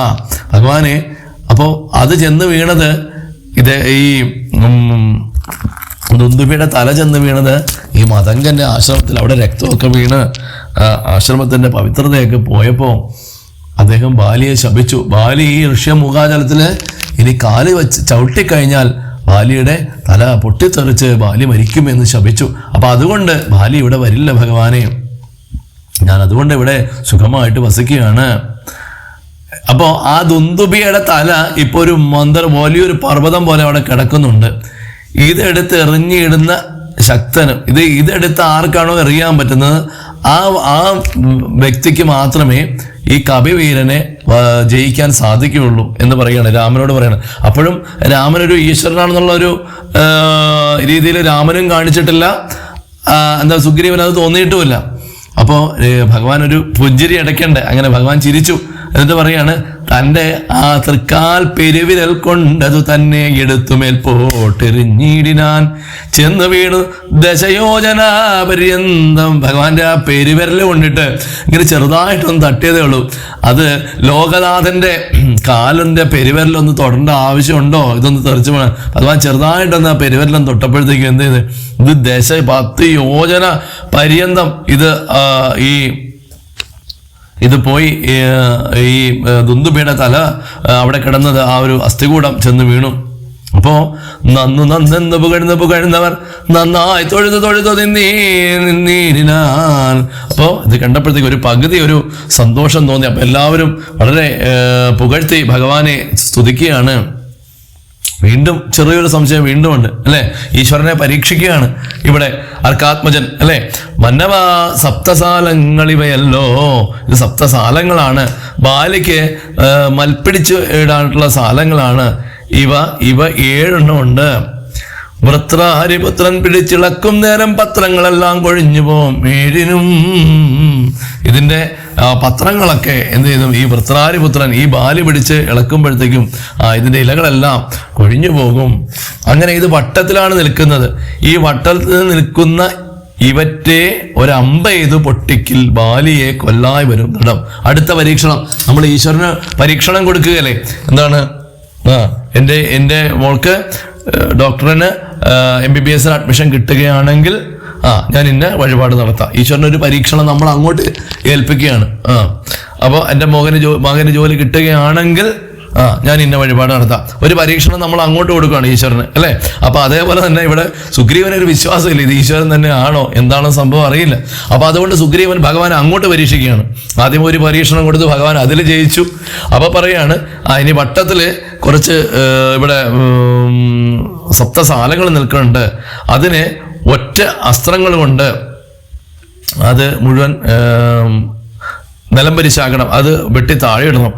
ഭഗവാനെ. അപ്പോൾ അത് ചെന്ന് വീണത് ഈ ദുന്ദുഭിയുടെ തല ചെന്ന് വീണത് ഈ മതങ്കന്റെ ആശ്രമത്തിൽ. അവിടെ രക്തമൊക്കെ വീണ് ആശ്രമത്തിന്റെ പവിത്രതയൊക്കെ പോയപ്പോൾ അദ്ദേഹം ബാലിയെ ശപിച്ചു. ബാലി ഈ ഋഷ്യമുഖാചലത്തില് ഇനി കാല് വെച്ച് ചവിട്ടിക്കഴിഞ്ഞാൽ ബാലിയുടെ തല പൊട്ടിത്തെറിച്ച് ബാലി മരിക്കുമെന്ന് ശപിച്ചു. അപ്പൊ അതുകൊണ്ട് ബാലി ഇവിടെ വരില്ല ഭഗവാനെ, ഞാൻ അതുകൊണ്ട് ഇവിടെ സുഖമായിട്ട് വസിക്കുകയാണ്. അപ്പോൾ ആ ദുന്ദുഭിയുടെ തല ഇപ്പോൾ ഒരു വലിയൊരു പർവ്വതം പോലെ അവിടെ കിടക്കുന്നുണ്ട്. ഇതെടുത്ത് എറിഞ്ഞിടുന്ന ശക്തനും ഇതെടുത്ത് ആർക്കാണോ എറിയാൻ പറ്റുന്നത് ആ വ്യക്തിക്ക് മാത്രമേ ഈ കപിവീരനെ ജയിക്കാൻ സാധിക്കുകയുള്ളൂ എന്ന് പറയാണ്, രാമനോട് പറയാണ്. അപ്പോഴും രാമനൊരു ഈശ്വരനാണെന്നുള്ള ഒരു രീതിയിൽ രാമനും കാണിച്ചിട്ടില്ല, എന്താ സുഗ്രീവൻ അത് തോന്നിയിട്ടുമില്ല. അപ്പോൾ ഭഗവാൻ ഒരു പുഞ്ചിരി അടയ്ക്കണ്ടേ, അങ്ങനെ ഭഗവാൻ ചിരിച്ചു. എന്നിട്ട് പറയാണ്, തൻ്റെ ആ തൃക്കാൽ പെരുവിരൽ കൊണ്ടതു തന്നെ എടുത്തുമേൽ പോട്ടെറിഞ്ഞിടിനാൻ ചെന്ന് വീണു ദശയോജന പര്യന്തം. ഭഗവാന്റെ ആ പെരുവിരൽ കൊണ്ടിട്ട് ഇങ്ങനെ ചെറുതായിട്ടൊന്ന് തട്ടിയതേ ഉള്ളൂ. അത് ലോകനാഥന്റെ കാലിന്റെ പെരുവിരലൊന്ന് തൊടേണ്ട ആവശ്യമുണ്ടോ? ഇതൊന്ന് തെറിച്ചു പോകണം. ഭഗവാൻ ചെറുതായിട്ടൊന്ന് ആ പെരുവിരലൊന്ന് തൊട്ടപ്പോഴത്തേക്കും എന്ത് ചെയ്ത്, ഇത് 10 യോജന പര്യന്തം ഇത് പോയി ഈ ദുന്ദുഭിയുടെ തല അവിടെ കിടന്നത് ആ ഒരു അസ്ഥികൂടം ചെന്ന് വീണു. അപ്പോ നന്നെന്ന് പുകഴുന്നവർ നന്നായി തൊഴുതു നിന്നീടിനാൻ. അപ്പോൾ ഇത് കണ്ടപ്പോഴത്തേക്ക് ഒരു പകുതി ഒരു സന്തോഷം തോന്നി. അപ്പൊ എല്ലാവരും വളരെ പുകഴ്ത്തി ഭഗവാനെ സ്തുതിക്കുകയാണ്. വീണ്ടും ചെറിയൊരു സംശയം വീണ്ടും ഉണ്ട് അല്ലെ, ഈശ്വരനെ പരീക്ഷിക്കുകയാണ് ഇവിടെ അർക്കാത്മജൻ അല്ലെ. മന്നവ സപ്തസാലങ്ങളിവയല്ലോ, ഇത് സപ്തസാലങ്ങളാണ്, ബാലിക്ക് മൽപ്പിടിച്ച് ഇടാനുള്ള സാലങ്ങളാണ് ഇവ 7 ഉണ്ട്. വൃത്രാരിപുത്രൻ പിടിച്ചിളക്കും നേരം പത്രങ്ങളെല്ലാം കൊഴിഞ്ഞു പോവും 7നും. ഇതിന്റെ പത്രങ്ങളൊക്കെ എന്ത് ചെയ്തു, ഈ വൃത്രാരിപുത്രൻ ഈ ബാലി പിടിച്ച് ഇളക്കുമ്പോഴത്തേക്കും ഇതിന്റെ ഇലകളെല്ലാം കൊഴിഞ്ഞു പോകും. അങ്ങനെ ഇത് വട്ടത്തിലാണ് നിൽക്കുന്നത്. ഈ വട്ടത്തിൽ നിൽക്കുന്ന ഇവറ്റെ ഒരമ്പ ചെയ്തു പൊട്ടിക്കിൽ ബാലിയെ കൊല്ലായി വരും ദൃഢം. അടുത്ത പരീക്ഷണം, നമ്മൾ ഈശ്വരന് പരീക്ഷണം കൊടുക്കുകയല്ലേ. എന്താണ്, എൻ്റെ മോൾക്ക് ഡോക്ടറിന് MBBS അഡ്മിഷൻ കിട്ടുകയാണെങ്കിൽ ഞാൻ ഇന്ന വഴിപാട് നടത്താം. ഈശ്വരന് ഒരു പരീക്ഷണം നമ്മൾ അങ്ങോട്ട് ഏൽപ്പിക്കുകയാണ്. അപ്പോൾ എൻ്റെ മകന് ജോലി കിട്ടുകയാണെങ്കിൽ ഞാൻ ഇന്ന വഴിപാട് നടത്താം. ഒരു പരീക്ഷണം നമ്മൾ അങ്ങോട്ട് കൊടുക്കുകയാണ് ഈശ്വരന്, അല്ലേ? അപ്പൊ അതേപോലെ തന്നെ ഇവിടെ സുഗ്രീവനൊരു വിശ്വാസമില്ല, ഇത് ഈശ്വരൻ തന്നെ ആണോ എന്താണോ സംഭവം അറിയില്ല. അപ്പൊ അതുകൊണ്ട് സുഗ്രീവൻ ഭഗവാൻ അങ്ങോട്ട് പരീക്ഷിക്കുകയാണ്. ആദ്യം ഒരു പരീക്ഷണം കൊടുത്ത് ഭഗവാൻ അതിൽ ജയിച്ചു. അപ്പൊ പറയാണ് ഇനി വട്ടത്തില് കുറച്ച് ഇവിടെ സപ്തസാലകൾ നിൽക്കുന്നുണ്ട്, അതിനെ ഒറ്റ അസ്ത്രങ്ങൾ കൊണ്ട് അത് മുഴുവൻ നിലം പരിശാക്കണം, അത് വെട്ടി താഴെ ഇടണം.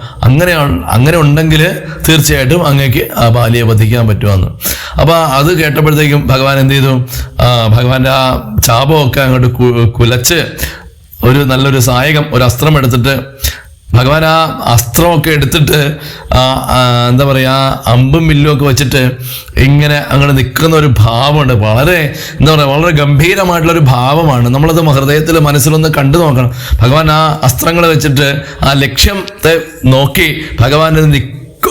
അങ്ങനെ ഉണ്ടെങ്കിൽ തീർച്ചയായിട്ടും അങ്ങേക്ക് ആ ബാലിയെ വധിക്കാൻ പറ്റുമെന്ന്. അപ്പൊ അത് കേട്ടപ്പോഴത്തേക്കും ഭഗവാൻ എന്ത് ചെയ്തു? ഭഗവാന്റെ ആ ചാപമൊക്കെ അങ്ങോട്ട് കുലച്ച് ഒരു നല്ലൊരു സായകം, ഒരു അസ്ത്രം എടുത്തിട്ട് ഭഗവാൻ ആ അസ്ത്രമൊക്കെ എടുത്തിട്ട് എന്താ പറയുക, അമ്പും വില്ലും ഒക്കെ വെച്ചിട്ട് ഇങ്ങനെ അങ്ങനെ നിൽക്കുന്ന ഒരു ഭാവമുണ്ട്. വളരെ എന്താ പറയുക, വളരെ ഗംഭീരമായിട്ടുള്ളൊരു ഭാവമാണ്. നമ്മളത് ഹൃദയത്തിൽ മനസ്സിലൊന്ന് കണ്ടു നോക്കണം. ഭഗവാൻ ആ അസ്ത്രങ്ങൾ വെച്ചിട്ട് ആ ലക്ഷ്യത്തെ നോക്കി ഭഗവാൻ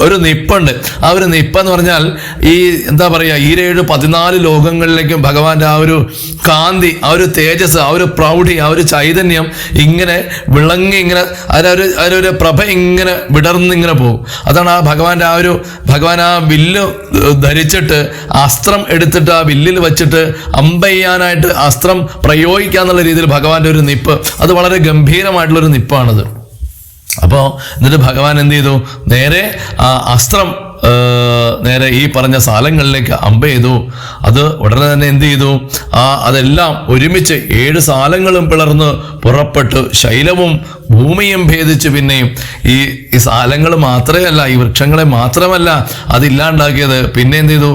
ഒരു നിപ്പുണ്ട്. ആ ഒരു നിപ്പെന്ന് പറഞ്ഞാൽ ഈ എന്താ പറയുക, ഈ 14 ലോകങ്ങളിലേക്കും ഭഗവാന്റെ ആ ഒരു കാന്തി, ആ ഒരു തേജസ്, ആ ഒരു പ്രൗഢി, ആ ഒരു ചൈതന്യം ഇങ്ങനെ വിളങ്ങി ഇങ്ങനെ അതിനൊരു പ്രഭ ഇങ്ങനെ വിടർന്നിങ്ങനെ പോകും. അതാണ് ആ ഭഗവാൻ ആ വില്ല് ധരിച്ചിട്ട് അസ്ത്രം എടുത്തിട്ട് ആ വില്ലിൽ വെച്ചിട്ട് അമ്പെയ്യാനായിട്ട് അസ്ത്രം പ്രയോഗിക്കാന്നുള്ള രീതിയിൽ ഭഗവാന്റെ ഒരു നിപ്പ്, അത് വളരെ ഗംഭീരമായിട്ടുള്ളൊരു നിപ്പാണത്. അപ്പോൾ എന്നിട്ട് ഭഗവാൻ എന്ത് ചെയ്തു? നേരെ ആ അസ്ത്രം നേരെ ഈ പറഞ്ഞ സാലങ്ങളിലേക്ക് അമ്പ ചെയ്തു. അത് ഉടനെ തന്നെ എന്ത് ചെയ്തു? അതെല്ലാം ഒരുമിച്ച് 7 സാലങ്ങളും പിളർന്ന് പുറപ്പെട്ടു. ശൈലവും ഭൂമിയും ഭേദിച്ച് പിന്നെയും ഈ സാലങ്ങൾ മാത്രമല്ല, ഈ വൃക്ഷങ്ങളെ മാത്രമല്ല അതില്ലാണ്ടാക്കിയത്, പിന്നെ എന്ത് ചെയ്തു?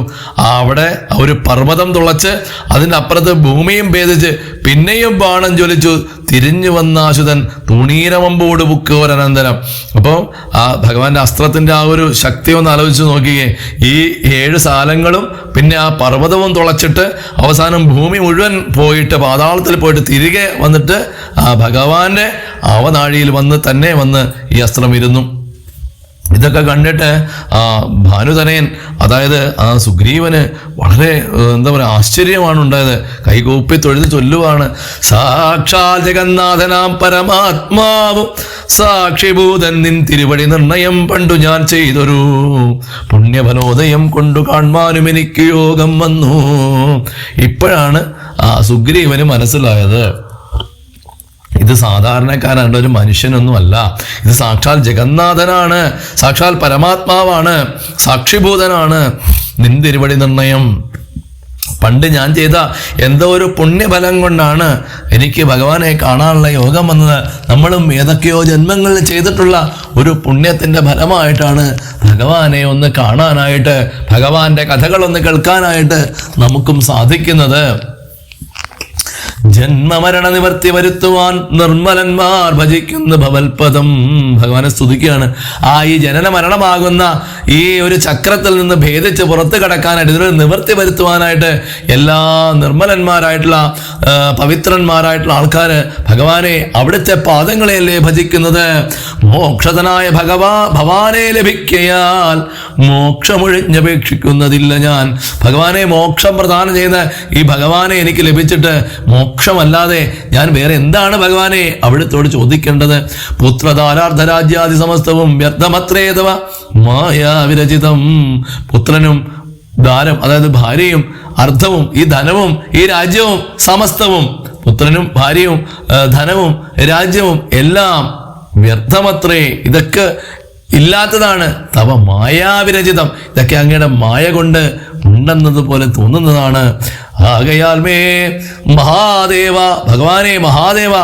അവിടെ ഒരു പർവ്വതം തുളച്ച് അതിൻ്റെ അപ്പുറത്ത് ഭൂമിയും ഭേദിച്ച് പിന്നെയും ബാണം ജ്വലിച്ചു. തിരിഞ്ഞു വന്നാശുതൻ തുണീരമമ്പോട് ബുക്കോരനന്തരം. അപ്പോൾ ആ ഭഗവാന്റെ അസ്ത്രത്തിന്റെ ആ ഒരു ശക്തി ഒന്ന് ആലോചിച്ച് നോക്കിയേ. ഈ 7 സാലങ്ങളും പിന്നെ ആ പർവ്വതവും തുളച്ചിട്ട് അവസാനം ഭൂമി മുഴുവൻ പോയിട്ട് പാതാളത്തിൽ പോയിട്ട് തിരികെ വന്നിട്ട് ആ ഭഗവാന്റെ അവനാഴിയിൽ വന്ന് ഈ അസ്ത്രം ഇരുന്നു. ഇതൊക്കെ കണ്ടിട്ട് ആ ഭാനുതനയൻ, അതായത് ആ സുഗ്രീവന് വളരെ എന്താ പറയുക ആശ്ചര്യമാണ് ഉണ്ടായത്. കൈകൂപ്പി തൊഴുത് ചൊല്ലുവാണ്, സാക്ഷാൽ ജഗന്നാഥനാം പരമാത്മാവും സാക്ഷിഭൂതൻ നിൻ തിരുവടി നിർണയം പണ്ടു ഞാൻ ചെയ്തൊരു പുണ്യഫലോദയം കൊണ്ടു കാണുവാനും എനിക്ക് യോഗം വന്നു. ഇപ്പോഴാണ് ആ സുഗ്രീവന് മനസ്സിലായത്, ഇത് സാധാരണക്കാരാണ്, ഒരു മനുഷ്യനൊന്നുമല്ല, ഇത് സാക്ഷാൽ ജഗന്നാഥനാണ്, സാക്ഷാൽ പരമാത്മാവാണ്, സാക്ഷിഭൂതനാണ്. നിന്തിരുവടി നിർണയം പണ്ട് ഞാൻ ചെയ്ത എന്തോ ഒരു പുണ്യഫലം കൊണ്ടാണ് എനിക്ക് ഭഗവാനെ കാണാനുള്ള യോഗം വന്നത്. നമ്മളും ഏതൊക്കെയോ ജന്മങ്ങളിൽ ചെയ്തിട്ടുള്ള ഒരു പുണ്യത്തിന്റെ ഫലമായിട്ടാണ് ഭഗവാനെ ഒന്ന് കാണാനായിട്ട്, ഭഗവാന്റെ കഥകളൊന്ന് കേൾക്കാനായിട്ട് നമുക്കും സാധിക്കുന്നത്. ജന്മമരണ നിവർത്തി വരുത്തുവാൻ നിർമ്മലന്മാർ ഭജിക്കുന്ന ഭവൽപദം. ഭഗവാനെ സ്തുതിക്കുകയാണ്. ഈ ജനന മരണമാകുന്ന ഈ ഒരു ചക്രത്തിൽ നിന്ന് ഭേദിച്ച് പുറത്ത് കടക്കാനായിട്ട്, ഇതിനൊരു നിവർത്തി വരുത്തുവാനായിട്ട് എല്ലാ നിർമ്മലന്മാരായിട്ടുള്ള പവിത്രന്മാരായിട്ടുള്ള ആൾക്കാര് ഭഗവാനെ അവിടുത്തെ പാദങ്ങളെയല്ലേ ഭജിക്കുന്നത്. മോക്ഷതനായ ഭവാനെ ലഭിക്കയാൽ മോക്ഷമൊഴിഞ്ഞപേക്ഷിക്കുന്നതില്ല ഞാൻ. ഭഗവാനെ മോക്ഷം പ്രദാനം ചെയ്യുന്ന ഈ ഭഗവാനെ എനിക്ക് ലഭിച്ചിട്ട് മോക്ഷമല്ലാതെ ഞാൻ വേറെ എന്താണ് ഭഗവാനെ അവിടുത്തോട് ചോദിക്കേണ്ടത്? പുത്രധാരാർദ്ധരാജ്യാദി സമസ്തവും വ്യർത്ഥമത്രേതവ മായാവിരചിതം. പുത്രനും ദാരം, അതായത് ഭാര്യയും അർത്ഥവും ഈ ധനവും ഈ രാജ്യവും സമസ്തവും, പുത്രനും ഭാര്യയും ധനവും രാജ്യവും എല്ലാം വ്യർത്ഥമത്രേ, ഇതൊക്കെ ഇല്ലാത്തതാണ്. തവ മായാവിരചിതം, ഇതൊക്കെ അങ്ങയുടെ മായ കൊണ്ട് ഉണ്ടെന്നത് പോലെ തോന്നുന്നതാണ്. ആകയാൽ മേ മഹാദേവ, ഭഗവാനെ മഹാദേവ,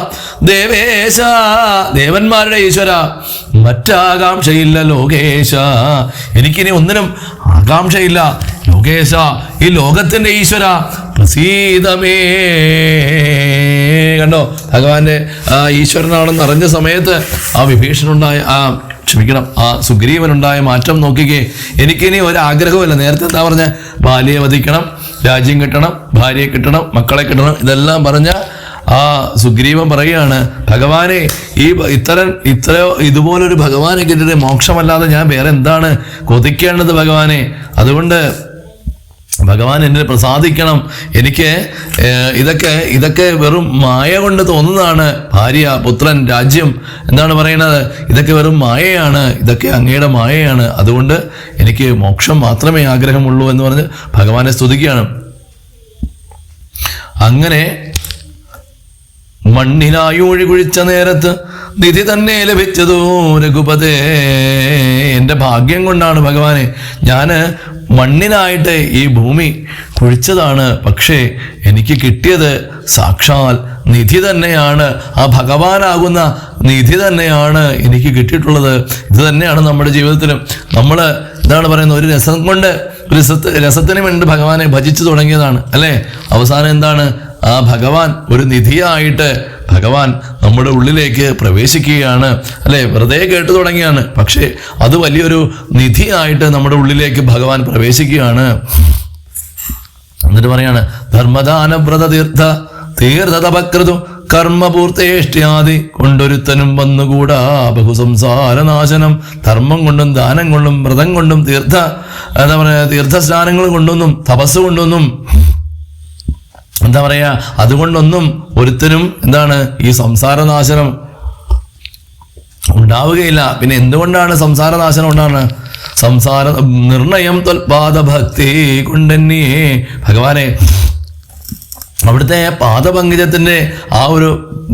ദേവേശ, ദേവന്മാരുടെ ഈശ്വര, മറ്റാകാംക്ഷയില്ല ലോകേശ, എനിക്കിനി ഒന്നിനും ആകാംക്ഷയില്ല ലോകേശ, ഈ ലോകത്തിന്റെ ഈശ്വര, പ്രസീതമേ. കണ്ടോ, ഭഗവാന്റെ ഈശ്വരനാണെന്ന് അറിഞ്ഞ സമയത്ത് ആ വിഭീഷണനുണ്ടായ ആ സുഗ്രീവനുണ്ടായ മാറ്റം നോക്കിക്കേ. എനിക്കിനി ഒരാഗ്രഹവുമില്ല. നേരത്തെ എന്താ പറഞ്ഞ, ബാലിയെ വധിക്കണം, രാജ്യം കിട്ടണം, ഭാര്യയെ കിട്ടണം, മക്കളെ കിട്ടണം, ഇതെല്ലാം പറഞ്ഞ ആ സുഗ്രീവൻ പറയുകയാണ്, ഭഗവാനെ ഇത്രയോ ഇതുപോലൊരു ഭഗവാനെ കിട്ടിയിട്ട് മോക്ഷമല്ലാതെ ഞാൻ വേറെ എന്താണ് കൊതിക്കേണ്ടത് ഭഗവാനെ? അതുകൊണ്ട് ഭഗവാൻ എന്നിൽ പ്രസാദിക്കണം. എനിക്ക് ഇതൊക്കെ വെറും മായ കൊണ്ട് തോന്നുന്നതാണ്. ഭാര്യ, പുത്രൻ, രാജ്യം, എന്താണ് പറയുന്നത്, ഇതൊക്കെ വെറും മായയാണ്, ഇതൊക്കെ അങ്ങയുടെ മായയാണ്. അതുകൊണ്ട് എനിക്ക് മോക്ഷം മാത്രമേ ആഗ്രഹമുള്ളൂ എന്ന് പറഞ്ഞ് ഭഗവാനെ സ്തുതിക്കുകയാണ്. അങ്ങനെ മണ്ണിനായൂഴി കുഴിച്ച നേരത്ത് നിധി തന്നെ ലഭിച്ചതോ രഘുപതേ. എൻ്റെ ഭാഗ്യം കൊണ്ടാണ് ഭഗവാനെ, ഞാൻ മണ്ണിനായിട്ട് ഈ ഭൂമി കുഴിച്ചതാണ്. പക്ഷേ എനിക്ക് കിട്ടിയത് സാക്ഷാൽ നിധി തന്നെയാണ്. ആ ഭഗവാനാകുന്ന നിധി തന്നെയാണ് എനിക്ക് കിട്ടിയിട്ടുള്ളത്. ഇത് തന്നെയാണ് നമ്മുടെ ജീവിതത്തിലും. നമ്മൾ എന്താണ് പറയുന്നത്, ഒരു രസം കൊണ്ട്, ഒരു രസത്തിന് വേണ്ടി ഭഗവാനെ ഭജിച്ചു തുടങ്ങിയതാണ് അല്ലേ. അവസാനം എന്താണ്, ആ ഭഗവാൻ ഒരു നിധിയായിട്ട് ഭഗവാൻ നമ്മുടെ ഉള്ളിലേക്ക് പ്രവേശിക്കുകയാണ് അല്ലെ. വെറുതെ കേട്ടു തുടങ്ങിയാണ്, പക്ഷേ അത് വലിയൊരു നിധിയായിട്ട് നമ്മുടെ ഉള്ളിലേക്ക് ഭഗവാൻ പ്രവേശിക്കുകയാണ്. എന്നിട്ട് പറയാണ്, ധർമ്മദാനവ്രത തീർത്ഥതപക്രതു കർമ്മപൂർത്തേഷ്ട്യാദി കൊണ്ടൊരുത്തനും വന്നുകൂടാ ബഹുസംസാരനാശനം. ധർമ്മം കൊണ്ടും ദാനം കൊണ്ടും വ്രതം കൊണ്ടും എന്താ പറയാ, തീർത്ഥസ്നാനങ്ങൾ കൊണ്ടൊന്നും തപസ് കൊണ്ടൊന്നും എന്താ പറയാ, അതുകൊണ്ടൊന്നും ഒരുത്തനും എന്താണ് ഈ സംസാരനാശനം ഉണ്ടാവുകയില്ല. പിന്നെ എന്തുകൊണ്ടാണ് സംസാരനാശനം ഉണ്ടാകുന്നത്? സംസാര നിർണയം ത്വൽപാദഭക്തി കൊണ്ടെന്നേ. ഭഗവാനെ, അവിടുത്തെ പാദപങ്കജത്തിന്റെ ആ ഒരു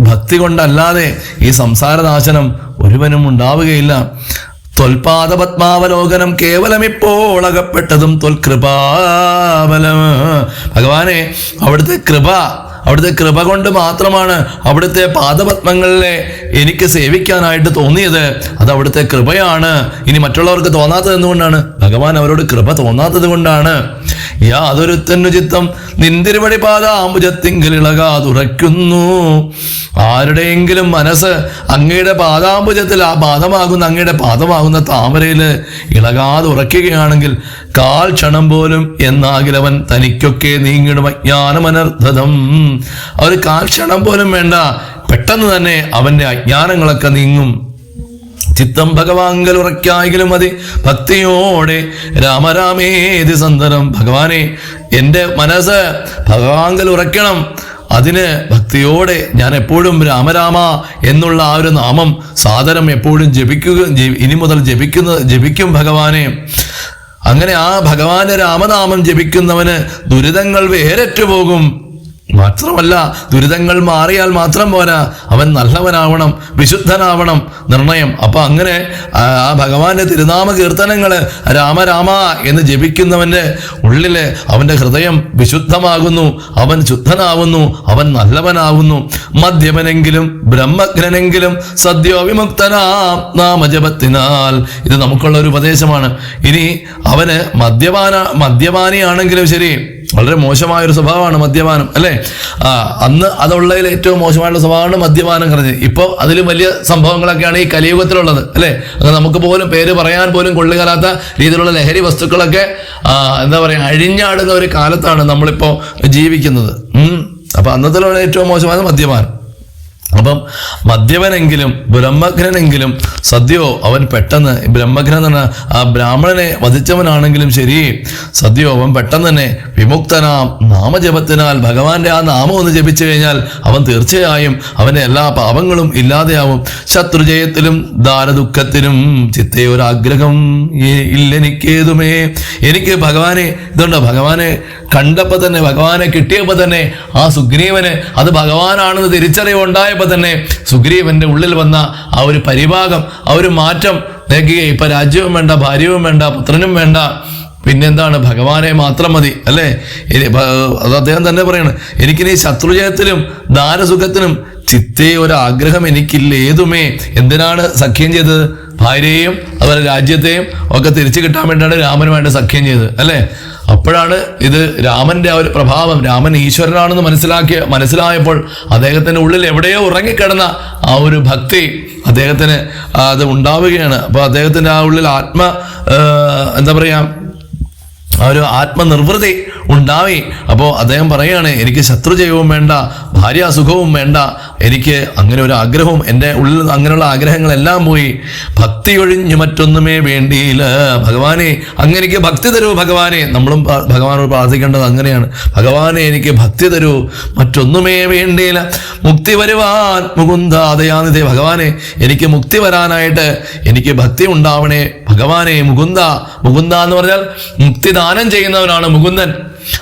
ഭക്തി കൊണ്ടല്ലാതെ ഈ സംസാരനാശനം ഒരുവനും ഉണ്ടാവുകയില്ല. ത്വൽപാദ പത്മാവലോകനം കേവലമിപ്പോൾ അകപ്പെട്ടതും ത്വൽകൃപാബലം. ഭഗവാനെ, അവിടുത്തെ കൃപ കൊണ്ട് മാത്രമാണ് അവിടുത്തെ പാദപത്മങ്ങളിലെ എനിക്ക് സേവിക്കാനായിട്ട് തോന്നിയത്. അത് അവിടുത്തെ കൃപയാണ്. ഇനി മറ്റുള്ളവർക്ക് തോന്നാത്തത് എന്തുകൊണ്ടാണ്? ഭഗവാൻ അവരോട് കൃപ തോന്നാത്തത് കൊണ്ടാണ്. യാതൊരുത്തന്നു ചിത്തം നിന്തിരുവടി പാദാംബുജത്തിങ്കിൽ ഇളകാതുറയ്ക്കുന്നു. ആരുടെയെങ്കിലും മനസ്സ് അങ്ങയുടെ പാദാംബുജത്തിൽ, ആ അങ്ങയുടെ പാദമാകുന്ന താമരയിൽ ഇളകാതെ ഉറയ്ക്കുകയാണെങ്കിൽ കാൽ ക്ഷണം പോലും എന്നാകിലവൻ തനിക്കൊക്കെ നീങ്ങിടും അജ്ഞാനമനർദ്ധതം. ഒരു കാൽ ക്ഷണം പോലും വേണ്ട, പെട്ടെന്ന് തന്നെ അവന്റെ അജ്ഞാനങ്ങളൊക്കെ നീങ്ങും. ചിത്തം ഭഗവാങ്കൽ ഉറയ്ക്കായെങ്കിലും മതി ഭക്തിയോടെ രാമരാമേതി സന്തരം. ഭഗവാനെ, എൻ്റെ മനസ്സ് ഭഗവാങ്കൽ ഉറയ്ക്കണം. അതിന് ഭക്തിയോടെ ഞാൻ എപ്പോഴും രാമരാമ എന്നുള്ള ആ ഒരു നാമം സാദരം എപ്പോഴും ഇനി മുതൽ ജപിക്കും ഭഗവാനെ. അങ്ങനെ ആ ഭഗവാന്റെ രാമനാമം ജപിക്കുന്നവന് ദുരിതങ്ങൾ വേരറ്റു പോകും. മാത്രമല്ല, ദുരിതങ്ങൾ മാറിയാൽ മാത്രം പോരാ, അവൻ നല്ലവനാവണം, വിശുദ്ധനാവണം, നിർണയം. അപ്പൊ അങ്ങനെ ആ ഭഗവാന്റെ തിരുനാമ കീർത്തനങ്ങള് രാമരാമ എന്ന് ജപിക്കുന്നവന്റെ ഉള്ളില് അവന്റെ ഹൃദയം വിശുദ്ധമാകുന്നു, അവൻ ശുദ്ധനാവുന്നു, അവൻ നല്ലവനാവുന്നു. മദ്യപനെങ്കിലും ബ്രഹ്മജ്ഞനെങ്കിലും സദ്യോ വിമുക്തനാം നാമജപത്തിനാൽ. ഇത് നമുക്കുള്ള ഒരു ഉപദേശമാണ്. ഇനി അവന് മദ്യപാനിയാണെങ്കിലും ശരി, വളരെ മോശമായൊരു സ്വഭാവമാണ് മദ്യപാനം അല്ലേ. അന്ന് അതുള്ളതിൽ ഏറ്റവും മോശമായുള്ള സ്വഭാവമാണ് മദ്യപാനം പറഞ്ഞത്. ഇപ്പോൾ അതിലും വലിയ സംഭവങ്ങളൊക്കെയാണ് ഈ കലിയുഗത്തിലുള്ളത് അല്ലേ. അങ്ങനെ നമുക്ക് പോലും പേര് പറയാൻ പോലും കൊള്ളുകലാത്ത രീതിയിലുള്ള ലഹരി വസ്തുക്കളൊക്കെ എന്താ പറയുക അഴിഞ്ഞാടുന്ന ഒരു കാലത്താണ് നമ്മളിപ്പോൾ ജീവിക്കുന്നത്. അപ്പൊ അന്നത്തിലുള്ള ഏറ്റവും മോശമായത് മദ്യപാനം. അപ്പം മദ്യപനെങ്കിലും ബ്രഹ്മജ്ഞനെങ്കിലും സദ്യോ അവൻ പെട്ടെന്ന്, ബ്രഹ്മജ്ഞൻ എന്ന് പറഞ്ഞാൽ ആ ബ്രാഹ്മണനെ വധിച്ചവനാണെങ്കിലും ശരി, സദ്യോ അവൻ പെട്ടെന്ന് തന്നെ വിമുക്തനാം നാമജപത്തിനാൽ. ഭഗവാന്റെ ആ നാമം ഒന്ന് ജപിച്ചു കഴിഞ്ഞാൽ അവൻ തീർച്ചയായും അവന്റെ എല്ലാ പാപങ്ങളും ഇല്ലാതെയാവും. ശത്രുജയത്തിലും ദാരദുഃഖത്തിനും ചിത്തേ ഒരാഗ്രഹം ഇല്ലെനിക്കേതുമേ. എനിക്ക് ഭഗവാനെ ഇതുണ്ടോ, ഭഗവാനെ കണ്ടപ്പോൾ തന്നെ, ഭഗവാനെ കിട്ടിയപ്പോൾ തന്നെ ആ സുഗ്രീവന് അത് ഭഗവാനാണെന്ന് തിരിച്ചറിവുണ്ടായപ്പോൾ തന്നെ സുഗ്രീവന്റെ ഉള്ളിൽ വന്ന ആ ഒരു പരിഭാഗം, ആ ഒരു മാറ്റം നോക്കുക. ഇപ്പൊ രാജ്യവും വേണ്ട, ഭാര്യവും വേണ്ട, പുത്രനും വേണ്ട, പിന്നെന്താണ്, ഭഗവാനെ മാത്രം മതി അല്ലേ. അത് അദ്ദേഹം തന്നെ പറയണം, എനിക്കിനി ശത്രുജയത്തിലും ദാരസുഖത്തിനും ചിത്തേ ഒരാഗ്രഹം എനിക്കില്ല ഏതുമേ. എന്തിനാണ് സഖ്യം ചെയ്തത്? ഭാര്യയെയും അതുപോലെ രാജ്യത്തെയും ഒക്കെ തിരിച്ചു കിട്ടാൻ വേണ്ടിയാണ് രാമനുമായിട്ട് സഖ്യം ചെയ്തത് അല്ലേ. അപ്പോഴാണ് ഇത് രാമന്റെ ആ ഒരു പ്രഭാവം, രാമൻ ഈശ്വരനാണെന്ന് മനസ്സിലായപ്പോൾ അദ്ദേഹത്തിന്റെ ഉള്ളിൽ എവിടെയോ ഉറങ്ങിക്കിടന്ന ആ ഒരു ഭക്തി അദ്ദേഹത്തിന് അത് ഉണ്ടാവുകയാണ്. അപ്പൊ അദ്ദേഹത്തിന്റെ ആ ഉള്ളിൽ എന്താ പറയാ, ആ ഒരു ആത്മനിർവൃതി ഉണ്ടായി. അപ്പോൾ അദ്ദേഹം പറയുകയാണ്, എനിക്ക് ശത്രുജയവും വേണ്ട, ഭാര്യാസുഖവും വേണ്ട, എനിക്ക് അങ്ങനെ ഒരു ആഗ്രഹവും എൻ്റെ ഉള്ളിൽ അങ്ങനെയുള്ള ആഗ്രഹങ്ങളെല്ലാം പോയി. ഭക്തി ഒഴിഞ്ഞ് മറ്റൊന്നുമേ വേണ്ടിയില്ല ഭഗവാനെ, അങ്ങനെനിക്ക് ഭക്തി തരൂ ഭഗവാനെ. നമ്മളും ഭഗവാനോട് പ്രാർത്ഥിക്കേണ്ടത് അങ്ങനെയാണ്. ഭഗവാനെ എനിക്ക് ഭക്തി തരൂ, മറ്റൊന്നുമേ വേണ്ടിയില്ല. മുക്തി വരുവാൻ മുകുന്ദാദയാനിധേ, ഭഗവാനെ എനിക്ക് മുക്തി വരാനായിട്ട് എനിക്ക് ഭക്തി ഉണ്ടാവണേ ഭഗവാനെ. മുകുന്ദ, മുകുന്ദ എന്ന് പറഞ്ഞാൽ മുക്തിദാനം ചെയ്യുന്നവനാണ് മുകുന്ദൻ.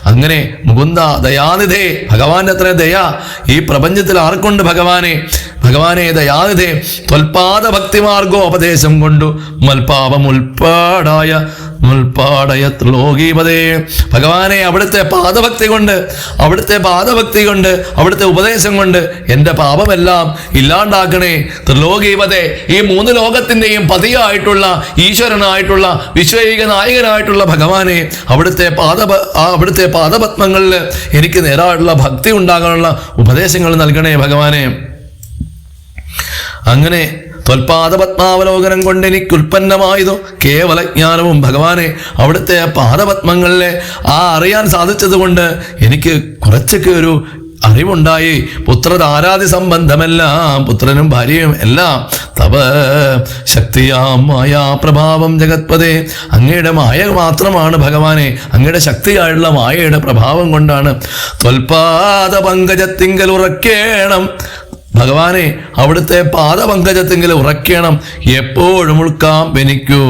അങ്ങനെ മുകുന്ദ ദയാനിധേ, ഭഗവാന്റെ അത്ര ദയ ഈ പ്രപഞ്ചത്തിൽ ആർക്കുണ്ട് ഭഗവാനെ? ഭഗവാനെ ദയാനിധേ, ത്വൽപാദ ഭക്തിമാർഗോപദേശം കൊണ്ടു മൽപാപമുൽപ്പാടായ ത്രിലോകീപതേ. ഭഗവാനെ അവിടുത്തെ പാദഭക്തി കൊണ്ട്, അവിടുത്തെ പാദഭക്തി കൊണ്ട്, അവിടുത്തെ ഉപദേശം കൊണ്ട് എൻ്റെ പാപമെല്ലാം ഇല്ലാണ്ടാക്കണേ. ത്രിലോകീപതേ, ഈ 3 ലോകത്തിൻ്റെയും പതിയായിട്ടുള്ള ഈശ്വരനായിട്ടുള്ള വിശ്വൈക നായകനായിട്ടുള്ള ഭഗവാനെ, അവിടുത്തെ പാദപത്മങ്ങളിൽ എനിക്ക് നേരായിട്ടുള്ള ഭക്തി ഉണ്ടാകാനുള്ള ഉപദേശങ്ങൾ നൽകണേ ഭഗവാനെ. അങ്ങനെ ത്വൽപാദപത്മാവലോകനം കൊണ്ട് എനിക്ക് ഉൽപ്പന്നമായതോ കേവലജ്ഞാനവും ഭഗവാനെ. അവിടുത്തെ പാദപത്മങ്ങളിലെ അറിയാൻ സാധിച്ചത് കൊണ്ട് എനിക്ക് കുറച്ചൊക്കെ ഒരു അറിവുണ്ടായി. പുത്രധാരാദി സംബന്ധമെല്ലാം, പുത്രനും ഭാര്യയും എല്ലാം തവ ശക്തിയാം മായാ പ്രഭാവം ജഗത്പതേ, അങ്ങയുടെ മായ മാത്രമാണ് ഭഗവാനെ. അങ്ങയുടെ ശക്തിയായുള്ള മായയുടെ പ്രഭാവം കൊണ്ടാണ്. ത്വൽപാദ പങ്കജത്തിങ്കൽ ഉറക്കേണം ഭഗവാനെ, അവിടുത്തെ പാദപങ്കജത്തിങ്കിൽ ഉറക്കണം. എപ്പോഴും ഉൾക്കാമ്പ് എനിക്കൂ,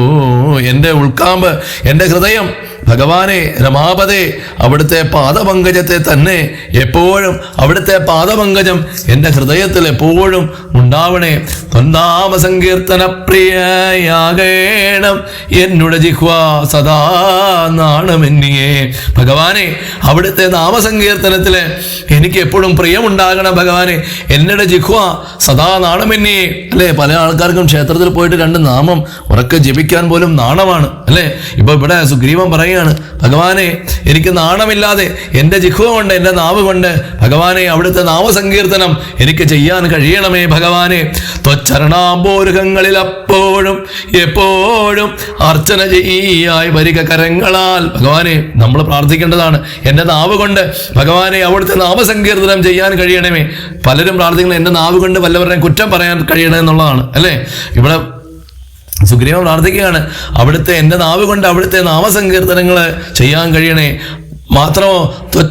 എൻ്റെ ഉൾക്കാമ്പ്, എൻ്റെ ഹൃദയം ഭഗവാനെ രമാപതേ, അവിടുത്തെ പാദപങ്കജത്തെ തന്നെ എപ്പോഴും, അവിടുത്തെ പാദപങ്കജം എൻ്റെ ഹൃദയത്തിൽ എപ്പോഴും ഉണ്ടാവണേ. ത്വന്നാമ സങ്കീർത്തന പ്രിയയാകേണം എന്നുടെ ജിഹ്വാ സദാ നാണമെന്നിയേ. ഭഗവാനെ അവിടുത്തെ നാമസങ്കീർത്തനത്തില് എനിക്ക് എപ്പോഴും പ്രിയമുണ്ടാകണം ഭഗവാനെ. എന്നുടെ ജിഹ്വ സദാ നാണമെന്നിയേ. അല്ലേ, പല ആൾക്കാർക്കും ക്ഷേത്രത്തിൽ പോയിട്ട് 2 നാമം ഉറക്കെ ജപിക്കാൻ പോലും നാണമാണ് അല്ലേ. ഇപ്പൊ ഇവിടെ സുഗ്രീവൻ പറയുകയാണ്, ഭഗവാനെ എനിക്ക് നാണമില്ലാതെ എൻ്റെ ജിഹ്വ കൊണ്ട്, എൻ്റെ നാവ് കൊണ്ട് ഭഗവാനെ അവിടുത്തെ നാമസങ്കീർത്തനം എനിക്ക് ചെയ്യാൻ കഴിയണമേ ഭഗവാനെ. ത്വച്ചരണാംബോരുഹങ്ങളിൽ അപ്പോഴും എപ്പോഴും അർച്ചന ചെയ്യായി വരിക കരങ്ങളാൽ. ഭഗവാനെ നമ്മൾ പ്രാർത്ഥിക്കേണ്ടതാണ്, എൻ്റെ നാവ് കൊണ്ട് ഭഗവാനെ അവിടുത്തെ നാമസങ്കീർത്തനം ചെയ്യാൻ കഴിയണമേ. പലരും പ്രാർത്ഥിക്കുന്നത് എൻ്റെ നാവ് കൊണ്ട് വല്ലവരുടെയും കുറ്റം പറയാൻ കഴിയണേ എന്നുള്ളതാണ് അല്ലേ. ഇവിടെ സുഗ്രീവൻ പ്രാർത്ഥിക്കുകയാണ്, അവിടുത്തെ എൻ്റെ നാവ് കൊണ്ട് അവിടുത്തെ നാമസങ്കീർത്തനങ്ങൾ ചെയ്യാൻ കഴിയണേ. മാത്രമോ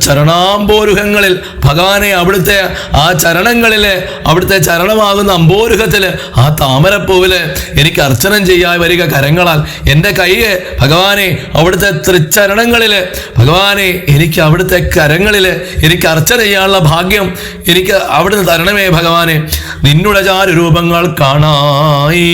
ചരണാംബോരുഹങ്ങളിൽ ഭഗവാനെ അവിടുത്തെ ആ ചരണങ്ങളില്, അവിടുത്തെ ചരണമാകുന്ന അംബോരുഹത്തില്, ആ താമരപ്പൂവില് എനിക്ക് അർച്ചനം ചെയ്യാൻ വരിക കരങ്ങളാൽ. എൻ്റെ കൈയ്യ് ഭഗവാനെ അവിടുത്തെ തൃച്ചരണങ്ങളില് ഭഗവാനെ എനിക്ക് അവിടുത്തെ കരങ്ങളില് എനിക്ക് അർച്ചന ചെയ്യാനുള്ള ഭാഗ്യം എനിക്ക് അവിടുന്ന് തരണമേ ഭഗവാനെ. നിന്നുടെ ചാരുരൂപങ്ങൾ കാണായി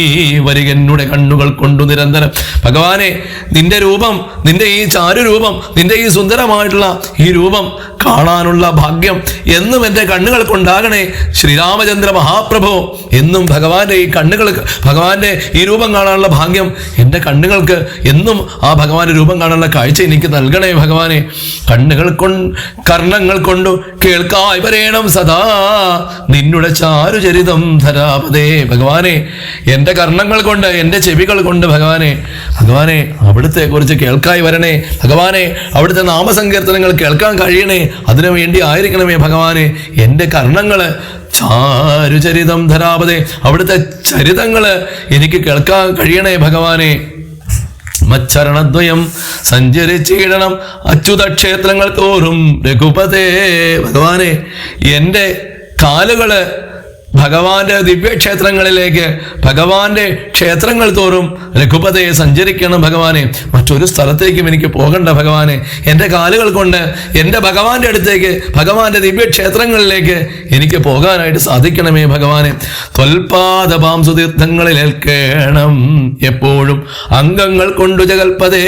വരിക എന്നുടെ കണ്ണുകൾ കൊണ്ടു നിരന്തരം. ഭഗവാനെ നിന്റെ രൂപം, നിന്റെ ഈ ചാരുരൂപം, നിന്റെ ഈ സുന്ദരമായിട്ടുള്ള ഈ രൂപം കാണാനുള്ള ഭാഗ്യം എന്നും എൻ്റെ കണ്ണുകൾക്കുണ്ടാകണേ ശ്രീരാമചന്ദ്ര മഹാപ്രഭു. എന്നും ഭഗവാന്റെ ഈ കണ്ണുകൾക്ക്, ഭഗവാന്റെ ഈ രൂപം കാണാനുള്ള ഭാഗ്യം എൻ്റെ കണ്ണുകൾക്ക് എന്നും ആ ഭഗവാന്റെ രൂപം കാണാനുള്ള കാഴ്ച എനിക്ക് നൽകണേ ഭഗവാനെ. കർണങ്ങൾ കൊണ്ടു കേൾക്കായി വരേണം സദാ നിന്നുടെ ചാരുചരിതം ധരാപതേ. ഭഗവാനെ എൻ്റെ കർണങ്ങൾ കൊണ്ട്, എൻ്റെ ചെവികൾ കൊണ്ട് ഭഗവാനെ അവിടുത്തെ കുറിച്ച് കേൾക്കായി വരണേ ഭഗവാനെ. അവിടുത്തെ നാമസങ്കീർത്തനങ്ങൾ കേൾക്കാൻ കഴിയണേ, അതിനു വേണ്ടി ആയിരിക്കണമേ ഭഗവാനെ. എൻ്റെ കർണങ്ങള് ചാരുചരിതം ധരാപതേ, അവിടുത്തെ ചരിതങ്ങള് എനിക്ക് കേൾക്കാൻ കഴിയണേ ഭഗവാനെ. മച്ചരണദ്വയം സഞ്ചരിച്ചിടണം അച്യുത ക്ഷേത്രങ്ങൾ തോറും രഘുപതേ. ഭഗവാനെ എൻ്റെ കാലുകള് ഭഗവാന്റെ ദിവ്യക്ഷേത്രങ്ങളിലേക്ക്, ഭഗവാന്റെ ക്ഷേത്രങ്ങൾ തോറും രഘുപതയെ സഞ്ചരിക്കണം ഭഗവാനെ. മറ്റൊരു സ്ഥലത്തേക്കും എനിക്ക് പോകണ്ട ഭഗവാനെ. എൻ്റെ കാലുകൾ കൊണ്ട് എൻ്റെ ഭഗവാന്റെ അടുത്തേക്ക്, ഭഗവാന്റെ ദിവ്യക്ഷേത്രങ്ങളിലേക്ക് എനിക്ക് പോകാനായിട്ട് സാധിക്കണമേ ഭഗവാനെ. ത്വൽപാദപാംസുതീർത്ഥങ്ങളിൽ ഏൽക്കണം എപ്പോഴും അംഗങ്ങൾ കൊണ്ടു ജഗൽപതേ.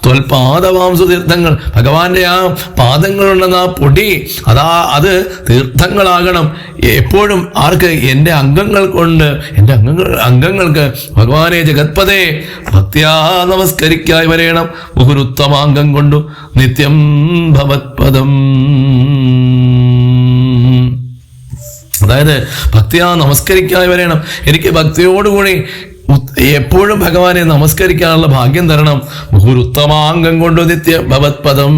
ത്വൽപാദവാംസുതീർത്ഥങ്ങൾ, ഭഗവാന്റെ ആ പാദങ്ങളുണ്ടെന്ന ആ പൊടി, അത് തീർത്ഥങ്ങളാകണം എപ്പോഴും. ആർക്ക്? എൻ്റെ അംഗങ്ങൾ കൊണ്ട്, എൻ്റെ അംഗങ്ങൾക്ക് ഭഗവാനെ ജഗത്പതേ ഭക്ത്യാ നമസ്കരിക്കായി വരേണം മുഹുരുത്തമാംഗം കൊണ്ടു നിത്യം ഭവത്പദം. അതായത് ഭക്തിയാ നമസ്കരിക്കായി വരേണം. എനിക്ക് ഭക്തിയോടുകൂടി എപ്പോഴും ഭഗവാനെ നമസ്കരിക്കാനുള്ള ഭാഗ്യം തരണം. മുഹുരുത്തമാംഗം കൊണ്ട് നിത്യ ഭവത്പദം,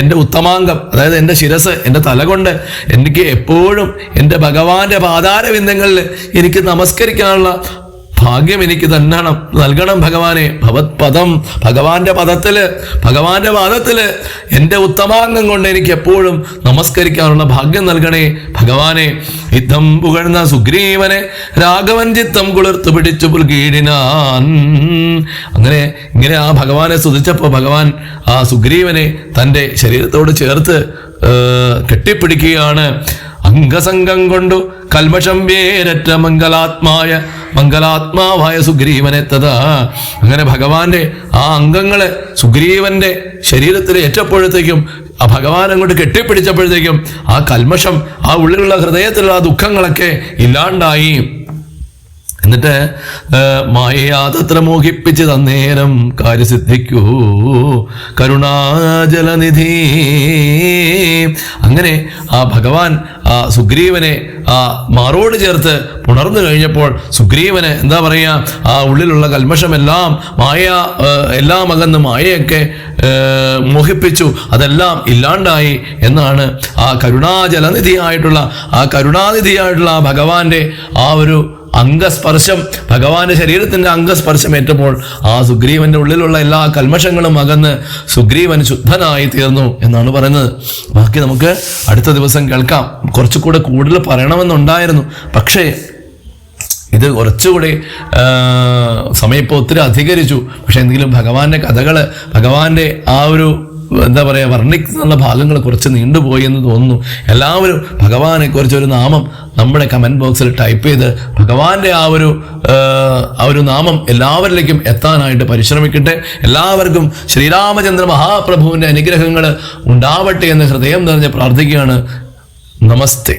എൻ്റെ ഉത്തമാംഗം, അതായത് എൻ്റെ ശിരസ്, എൻ്റെ തല കൊണ്ട് എനിക്ക് എപ്പോഴും എൻ്റെ ഭഗവാന്റെ പാതാരവിന്ദങ്ങളിൽ എനിക്ക് നമസ്കരിക്കാനുള്ള ഭാഗ്യം എനിക്ക് തന്നെ നൽകണം ഭഗവാനെ. ഭവത്പദം, ഭഗവാന്റെ പാദത്തില് എൻ്റെ ഉത്തമാംഗം കൊണ്ട് എനിക്ക് എപ്പോഴും നമസ്കരിക്കാനുള്ള ഭാഗ്യം നൽകണേ ഭഗവാനെ. യുദ്ധം പുകഴ്ന്ന സുഗ്രീവനെ രാഘവൻ ചിത്തം കുളിർത്തു പിടിച്ചു പുൽകീടിനാൻ. ഇങ്ങനെ ആ ഭഗവാനെ സ്തുതിച്ചപ്പോൾ ഭഗവാൻ ആ സുഗ്രീവനെ തൻ്റെ ശരീരത്തോട് ചേർത്ത് കെട്ടിപ്പിടിക്കുകയാണ്. അംഗസംഗം കൊണ്ടു കൽമഷം വേരറ്റ മംഗലാത്മാവായ സുഗ്രീവനെത്തതാ. അങ്ങനെ ഭഗവാന്റെ ആ അംഗങ്ങളെ സുഗ്രീവന്റെ ശരീരത്തിൽ ഏറ്റപ്പോഴത്തേക്കും ആ ഭഗവാൻ അങ്ങോട്ട് കെട്ടിപ്പിടിച്ചപ്പോഴത്തേക്കും ആ കൽമഷം, ആ ഉള്ളിലുള്ള ഹൃദയത്തിലുള്ള ആ ദുഃഖങ്ങളൊക്കെ ഇല്ലാണ്ടായി. എന്നിട്ട് മായയാതത്ര മോഹിപ്പിച്ച് തന്നേരം കാര്യസിദ്ധിക്കൂ കരുണാജലനിധി. അങ്ങനെ ആ ഭഗവാൻ ആ സുഗ്രീവനെ ആ മാറോട് ചേർത്ത് പുണർന്നു കഴിഞ്ഞപ്പോൾ സുഗ്രീവന് എന്താ പറയുക, ആ ഉള്ളിലുള്ള കൽമഷമെല്ലാം എല്ലാം അകന്ന് മായയൊക്കെ മോഹിപ്പിച്ചു, അതെല്ലാം ഇല്ലാണ്ടായി എന്നാണ് ആ കരുണാനിധിയായിട്ടുള്ള ആ ഭഗവാന്റെ ആ ഒരു അംഗസ്പർശം, ഭഗവാന്റെ ശരീരത്തിന്റെ അംഗസ്പർശം ഏറ്റപ്പോൾ ആ സുഗ്രീവന്റെ ഉള്ളിലുള്ള എല്ലാ കൽമഷങ്ങളും അകന്ന് സുഗ്രീവൻ ശുദ്ധനായി തീർന്നു എന്നാണ് പറയുന്നത്. ബാക്കി നമുക്ക് അടുത്ത ദിവസം കേൾക്കാം. കുറച്ചുകൂടെ കൂടുതൽ പറയണമെന്നുണ്ടായിരുന്നു, പക്ഷേ ഇത് കുറച്ചുകൂടി സമയം ഇപ്പോൾ ഒത്തിരി അധികരിച്ചു. പക്ഷെ എന്തെങ്കിലും ഭഗവാന്റെ കഥകള്, ഭഗവാന്റെ ആ ഒരു എന്താ പറയുക, വർണ്ണിക്കുന്ന ഭാഗങ്ങൾ കുറച്ച് നീണ്ടുപോയി എന്ന് തോന്നുന്നു. എല്ലാവരും ഭഗവാനെ കുറിച്ചൊരു നാമം നമ്മുടെ കമൻറ്റ് ബോക്സിൽ ടൈപ്പ് ചെയ്ത് ഭഗവാന്റെ ആ ഒരു നാമം എല്ലാവരിലേക്കും എത്താനായിട്ട് പരിശ്രമിക്കട്ടെ. എല്ലാവർക്കും ശ്രീരാമചന്ദ്ര മഹാപ്രഭുവിൻ്റെ അനുഗ്രഹങ്ങൾ ഉണ്ടാവട്ടെ എന്ന് ഹൃദയം നിറഞ്ഞ് പ്രാർത്ഥിക്കുകയാണ്. നമസ്തേ.